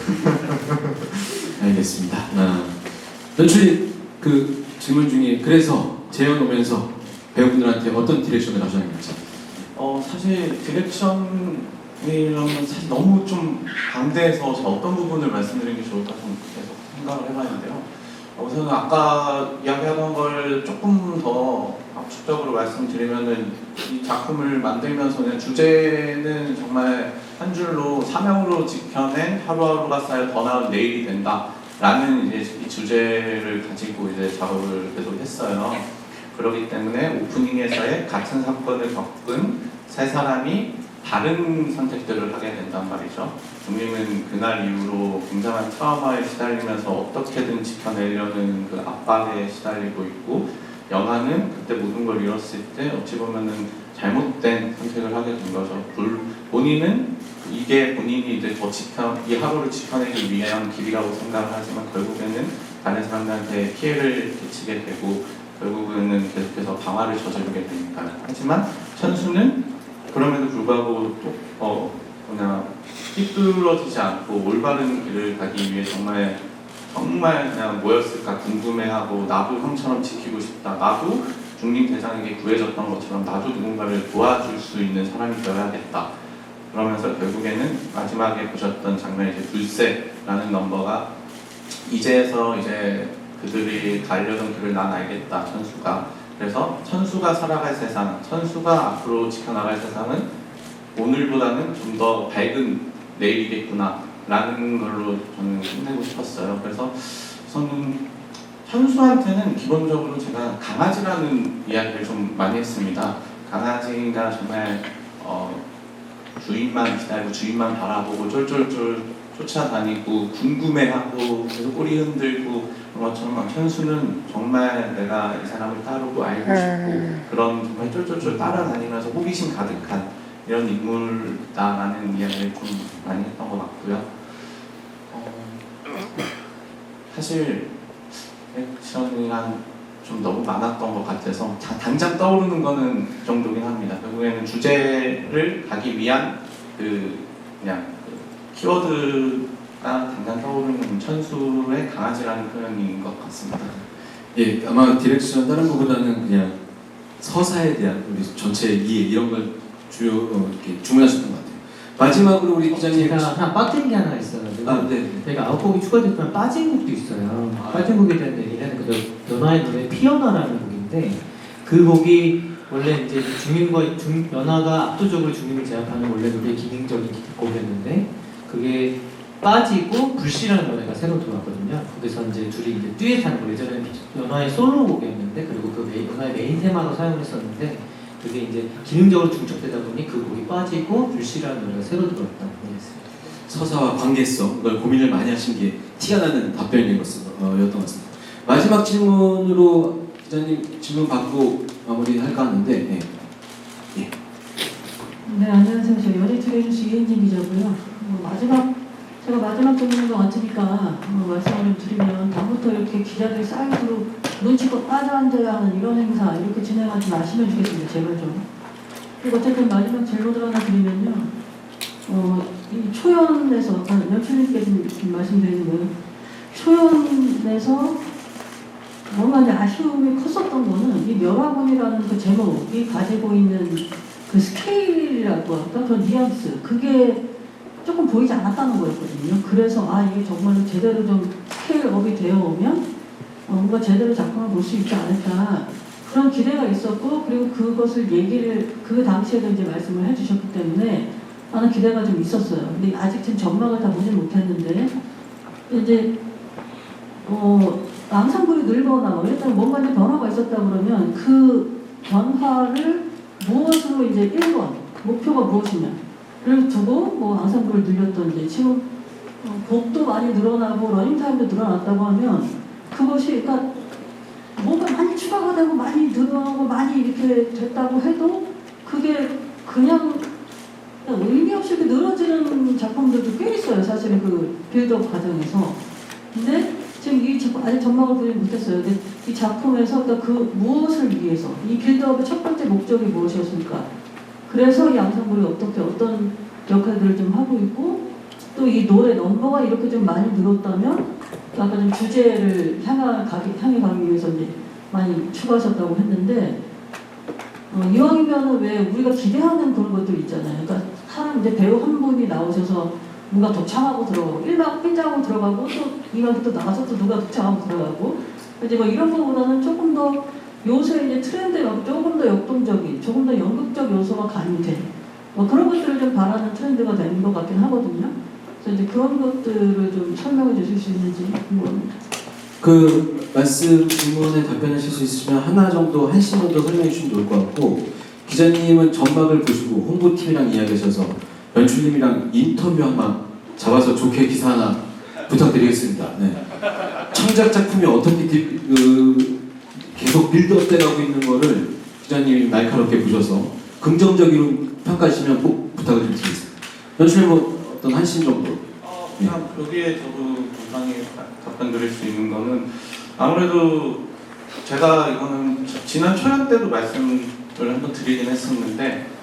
알겠습니다. 연출이 그 질문 중에 그래서 재현 오면서 배우분들한테 어떤 디렉션을 하셨는지. 사실 디렉션이라면 사실 너무 좀 방대해서 저 어떤 부분을 말씀드리는 게 좋을까 좀 계속 생각을 해봤는데요. 우선 아까 이야기하던 걸 조금 더 압축적으로 말씀드리면은 이 작품을 만들면서는 주제는 정말 한 줄로 사명으로 지켜낸 하루하루가 쌓여 더 나은 내일이 된다라는 이제 이 주제를 가지고 이제 작업을 계속 했어요. 그렇기 때문에 오프닝에서의 같은 사건을 겪은 세 사람이 다른 선택들을 하게 된단 말이죠. 중림은 그날 이후로 굉장한 트라우마에 시달리면서 어떻게든 지켜내려는 그 압박에 시달리고 있고, 연하는 그때 모든 걸 잃었을 때 어찌 보면은 잘못된 선택을 하게 된 거죠. 본인은 이게 본인이 이제 이 하루를 지켜내기 위한 길이라고 생각을 하지만 결국에는 다른 사람들한테 피해를 끼치게 되고 결국에는 계속해서 방화를 저지르게 되니까요. 하지만 천수는 그럼에도 불구하고 또 삐뚤어지지 않고 올바른 길을 가기 위해 정말 그냥 뭐였을까 궁금해하고, 나도 형처럼 지키고 싶다, 나도 중림 대장에게 구해졌던 것처럼 나도 누군가를 도와줄 수 있는 사람이 되어야겠다. 그러면서 결국에는 마지막에 보셨던 장면, 이제 불새라는 넘버가 이제서 이제 그들이 가려던 길을 난 알겠다, 천수가. 그래서 천수가 살아갈 세상, 천수가 앞으로 지켜나갈 세상은 오늘보다는 좀 더 밝은 내일이겠구나 라는 걸로 저는 끝내고 싶었어요. 그래서 저는 천수한테는 기본적으로 제가 강아지라는 이야기를 좀 많이 했습니다. 강아지가 정말 주인만 기다리고 주인만 바라보고 쫄쫄쫄 쫓아다니고 궁금해하고 계속 꼬리 흔들고 그런 것처럼, 천수는 정말 내가 이 사람을 따르고 알고 싶고 그런 정말 쫄쫄쫄 따라다니면서 호기심 가득한 이런 인물다라는 이야기를 좀 많이 했던 것 같고요. 사실 액션이랑 좀 너무 많았던 것 같아서 당장 떠오르는 거는 그 정도긴 합니다. 결국에는 주제를 가기 위한 그냥 키워드가 당장 떠오르는 천수의 강아지라는 표현인 것 같습니다. 예, 아마 디렉션 다른 것보다는 그냥 서사에 대한 우리 전체 이해 이런 걸 주요 이렇게 주문하셨던 것 같아요. 마지막으로 우리 기자님 제가 하나 빠진 게 하나 있어가지고 네. 저희가 9곡이 추가됐지만 빠진 곡도 있어요. 빠진 곡에 대한 얘기는 그 연하의 노래 피어나라는 곡인데, 그 곡이 원래 이제 연하가 압도적으로 중림을 제압하는 원래 노래 기능적인 곡이었는데 그게 빠지고 불씨라는 노래가 새로 들어왔거든요. 거기서 이제 둘이 이제 듀엣하는 거, 예전에는 연하의 솔로곡이었는데 그리고 연하의 메인 테마로 사용을 했었는데 그게 이제 기능적으로 중첩되다 보니 그 곡이 빠지고 불씨라는 노래가 새로 들어왔다고 얘기했습니다. 서사와 관계성, 그걸 고민을 많이 하신 게 티가 나는 답변인 였던 것 같습니다. 마지막 질문으로 기자님 질문 받고 마무리할까 하는데 네, 안녕하세요. 저 연예트레이너스 이은진 기자고요. 제가 마지막 질문인 것 같으니까 말씀을 좀 드리면, 다음부터 이렇게 기자들 사이드로 눈치껏 빠져앉아야 하는 이런 행사 이렇게 진행하지 마시면 좋겠습니다. 제발 좀. 그리고 어쨌든 마지막 질문을 하나 드리면요. 이 초연에서, 연출님께서 말씀드리는 초연에서 뭔가 이제 아쉬움이 컸었던 거는 이 멸화군이라는 그 제목이 가지고 있는 그 스케일이라고 할까? 그 뉘앙스, 그게 조금 보이지 않았다는 거였거든요. 그래서 이게 정말로 제대로 좀 스케일업이 되어 오면 뭔가 제대로 작품을 볼 수 있지 않을까, 그런 기대가 있었고, 그리고 그것을 그 당시에도 이제 말씀을 해주셨기 때문에 나는 기대가 좀 있었어요. 근데 아직 지금 전망을 다 보진 못했는데 이제 앙상블이 늘거나 이랬다면 뭔가 이제 변화가 있었다 그러면 그 변화를 무엇으로 이제 1번 목표가 무엇이냐를 두고 앙상블을 늘렸던지, 지금 곡도 많이 늘어나고 러닝타임도 늘어났다고 하면 그것이, 그러니까 뭔가 많이 추가가 되고 많이 늘어나고 많이 이렇게 됐다고 해도 그게 그냥 의미 없이 이렇게 늘어지는 작품들도 꽤 있어요. 사실은 그 빌드업 과정에서. 근데 지금 이 작품 아직 전망을 보지 못했어요. 근데 이 작품에서 그러니까 그 무엇을 위해서 이 빌드업의 첫 번째 목적이 무엇이었을까? 그래서 이 앙상블이 어떤 역할들을 좀 하고 있고 또 이 노래 넘버가 이렇게 좀 많이 늘었다면 아까 좀 주제를 향해 가기 위해서 이제 많이 추가하셨다고 했는데 이왕이면은 왜 우리가 기대하는 그런 것들 있잖아요. 그러니까 사람 이제 배우 한 분이 나오셔서 누가 독창하고 들어가고 1박 1장하고 들어가고 또 2박 또 나가서 또 누가 독창하고 들어가고 이제 뭐 이런 거보다는 조금 더 요새 이제 트렌드가 조금 더 역동적인, 조금 더 연극적 요소가 가미된 뭐 그런 것들을 좀 바라는 트렌드가 되는 것 같긴 하거든요. 그래서 이제 그런 것들을 좀 설명해 주실 수 있는지 궁금합니다. 그 말씀 질문에 답변하실 수 있으시면 하나 정도 한신 정도 설명해 주시면 좋을 것 같고 기자님은 전막을 보시고 홍보팀이랑 이야기하셔서 연출님이랑 인터뷰 하나 잡아서 좋게 기사 하나 부탁드리겠습니다. 네. 창작 작품이 어떻게 계속 빌드업 돼가고 있는 거를 기자님이 날카롭게 보셔서 긍정적으로 평가하시면 꼭 부탁을 좀 드리겠습니다. 연출님 어떤 한신 정도. 그냥 여기에 저도 간단히 답변 드릴 수 있는 거는 아무래도 제가 이거는 지난 초연 때도 말씀을 한번 드리긴 했었는데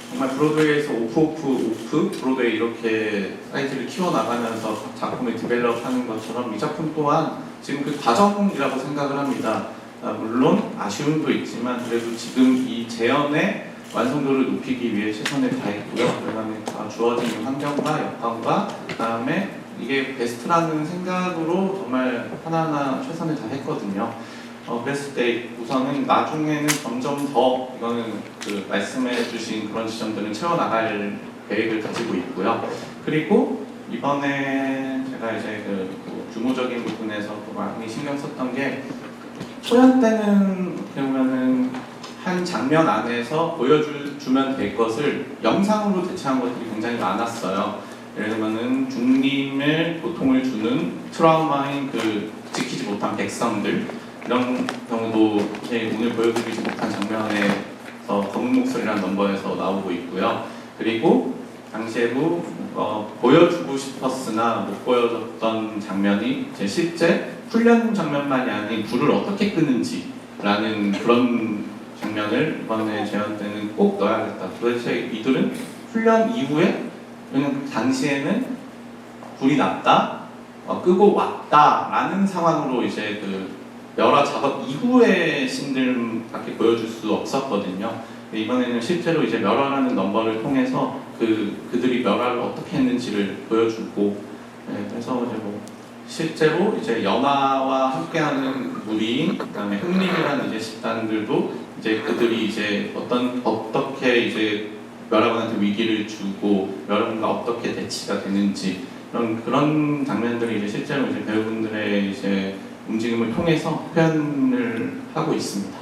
정말 브로드웨이에서 오프 브로드웨이 이렇게 사이즈를 키워나가면서 작품을 디벨롭하는 것처럼 이 작품 또한 지금 그 과정이라고 생각을 합니다. 물론 아쉬움도 있지만 그래도 지금 이 재현의 완성도를 높이기 위해 최선을 다했고요. 그다음에 다 주어진 환경과 여건과 그다음에 이게 베스트라는 생각으로 정말 하나하나 최선을 다했거든요. 그랬을 때 우선은 나중에는 점점 더 이거는 그 말씀해주신 그런 지점들은 채워나갈 계획을 가지고 있고요. 그리고 이번에 제가 이제 그 규모적인 부분에서 또 많이 신경 썼던 게 초연 때는 어떻게 보면은 한 장면 안에서 보여주면 될 것을 영상으로 대체한 것들이 굉장히 많았어요. 예를 들면은 중림의 고통을 주는 트라우마인 그 지키지 못한 백성들 이런 경우도 오늘 보여드리지 못한 장면에서 검은 목소리라는 넘버에서 나오고 있고요. 그리고 당시에도 보여주고 싶었으나 못 보여줬던 장면이 이제 실제 훈련 장면만이 아닌 불을 어떻게 끄는지라는 그런 장면을 이번에 재현 때는 꼭 넣어야겠다. 도대체 이들은 훈련 이후에 왜냐면 당시에는 불이 났다, 끄고 왔다라는 상황으로 이제 그 멸화 작업 이후의 씬들밖에 보여줄 수 없었거든요. 이번에는 실제로 이제 멸화라는 넘버를 통해서 그들이 멸화를 어떻게 했는지를 보여주고, 그래서 이제 뭐 실제로 이제 연화와 함께하는 무리인, 그다음에 흥림이라는 이제 집단들도 이제 그들이 이제 어떻게 이제 멸화군한테 위기를 주고 멸화군과 어떻게 대치가 되는지 그런 장면들이 이제 실제로 이제 배우분들의 이제 움직임을 통해서 표현을 하고 있습니다.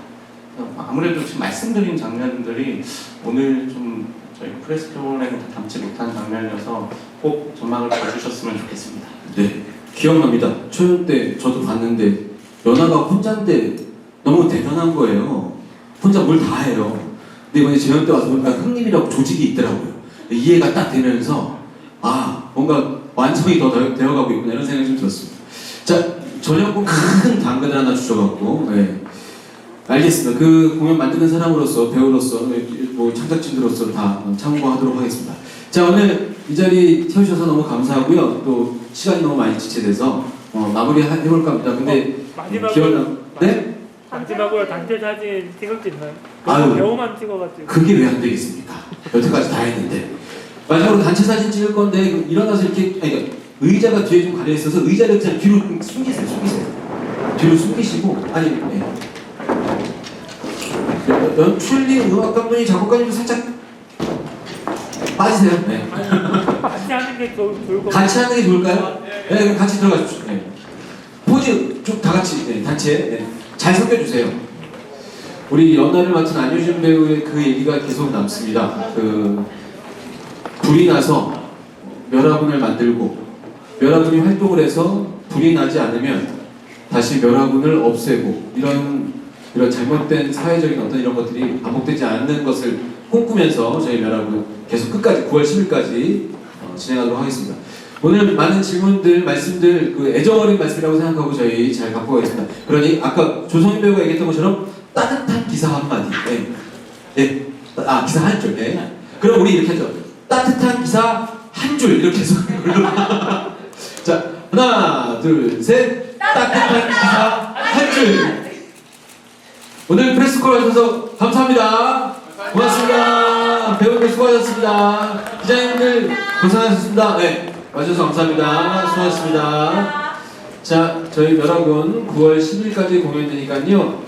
아무래도 지금 말씀드린 장면들이 오늘 좀 저희 프레스토에는 담지 못한 장면이어서 꼭 전망을 봐주셨으면 좋겠습니다. 네, 기억납니다. 초연 때 저도 봤는데 연하가 혼자인데 너무 대단한 거예요. 혼자 뭘 다 해요. 근데 이번에 재연 때 와서 보니까 흥림이라고 조직이 있더라고요. 이해가 딱 되면서 뭔가 완성이 더 되어가고 있구나 이런 생각이 좀 들었습니다. 자, 저녁은 큰 당근을 하나 주셔갖고 알겠습니다. 그 공연 만드는 사람으로서 배우로서 뭐 창작진으로서 다 참고하도록 하겠습니다. 자, 오늘 이 자리 태우셔서 너무 감사하고요. 또 시간이 너무 많이 지체돼서 마무리 해볼까 합니다. 근데 마지막으로 네? 마지막으로 단체 사진 찍을 수 있나요? 아유, 배우만 찍어가지고 그게 왜 안 되겠습니까? 여태까지 다 했는데 마지막으로 단체 사진 찍을 건데 일어나서 이렇게 의자가 뒤에 좀 가려 있어서 의자를 그냥 뒤로 숨기세요. 뒤로 숨기시고 연출님, 음악 감독님, 작곡가님 살짝 빠지세요. 네. 같이 하는 게 좋을 것 같이 하는 게 좋을까요? 네, 그럼 같이 들어가십시오. 네. 포즈 좀 다 같이 단체 잘 섞여주세요. 우리 연하를 맡은 안효진 배우의 그 얘기가 계속 남습니다. 불이 나서 멸화군을 만들고 멸화군이 활동을 해서 불이 나지 않으면 다시 멸화군을 없애고 이런 잘못된 사회적인 어떤 이런 것들이 반복되지 않는 것을 꿈꾸면서 저희 멸화군 계속 끝까지 9월 10일까지 진행하도록 하겠습니다. 오늘 많은 질문들, 말씀들, 그 애정어린 말씀이라고 생각하고 저희 잘 갖고 가겠습니다. 그러니 아까 조성인 배우가 얘기했던 것처럼 따뜻한 기사 한마디. 네. 아, 기사 한 줄. 네. 그럼 우리 이렇게 하죠. 따뜻한 기사 한 줄 이렇게 해서 자, 하나, 둘, 셋. 따뜻한 기사 한 줄. 오늘 프레스콜 하셔서 감사합니다. 고맙습니다. 배우님들 수고하셨습니다. 기자님들 고생하셨습니다. 네, 와주셔서 감사합니다. 수고하셨습니다. 자, 저희 멸학은 9월 10일까지 공연되니까요.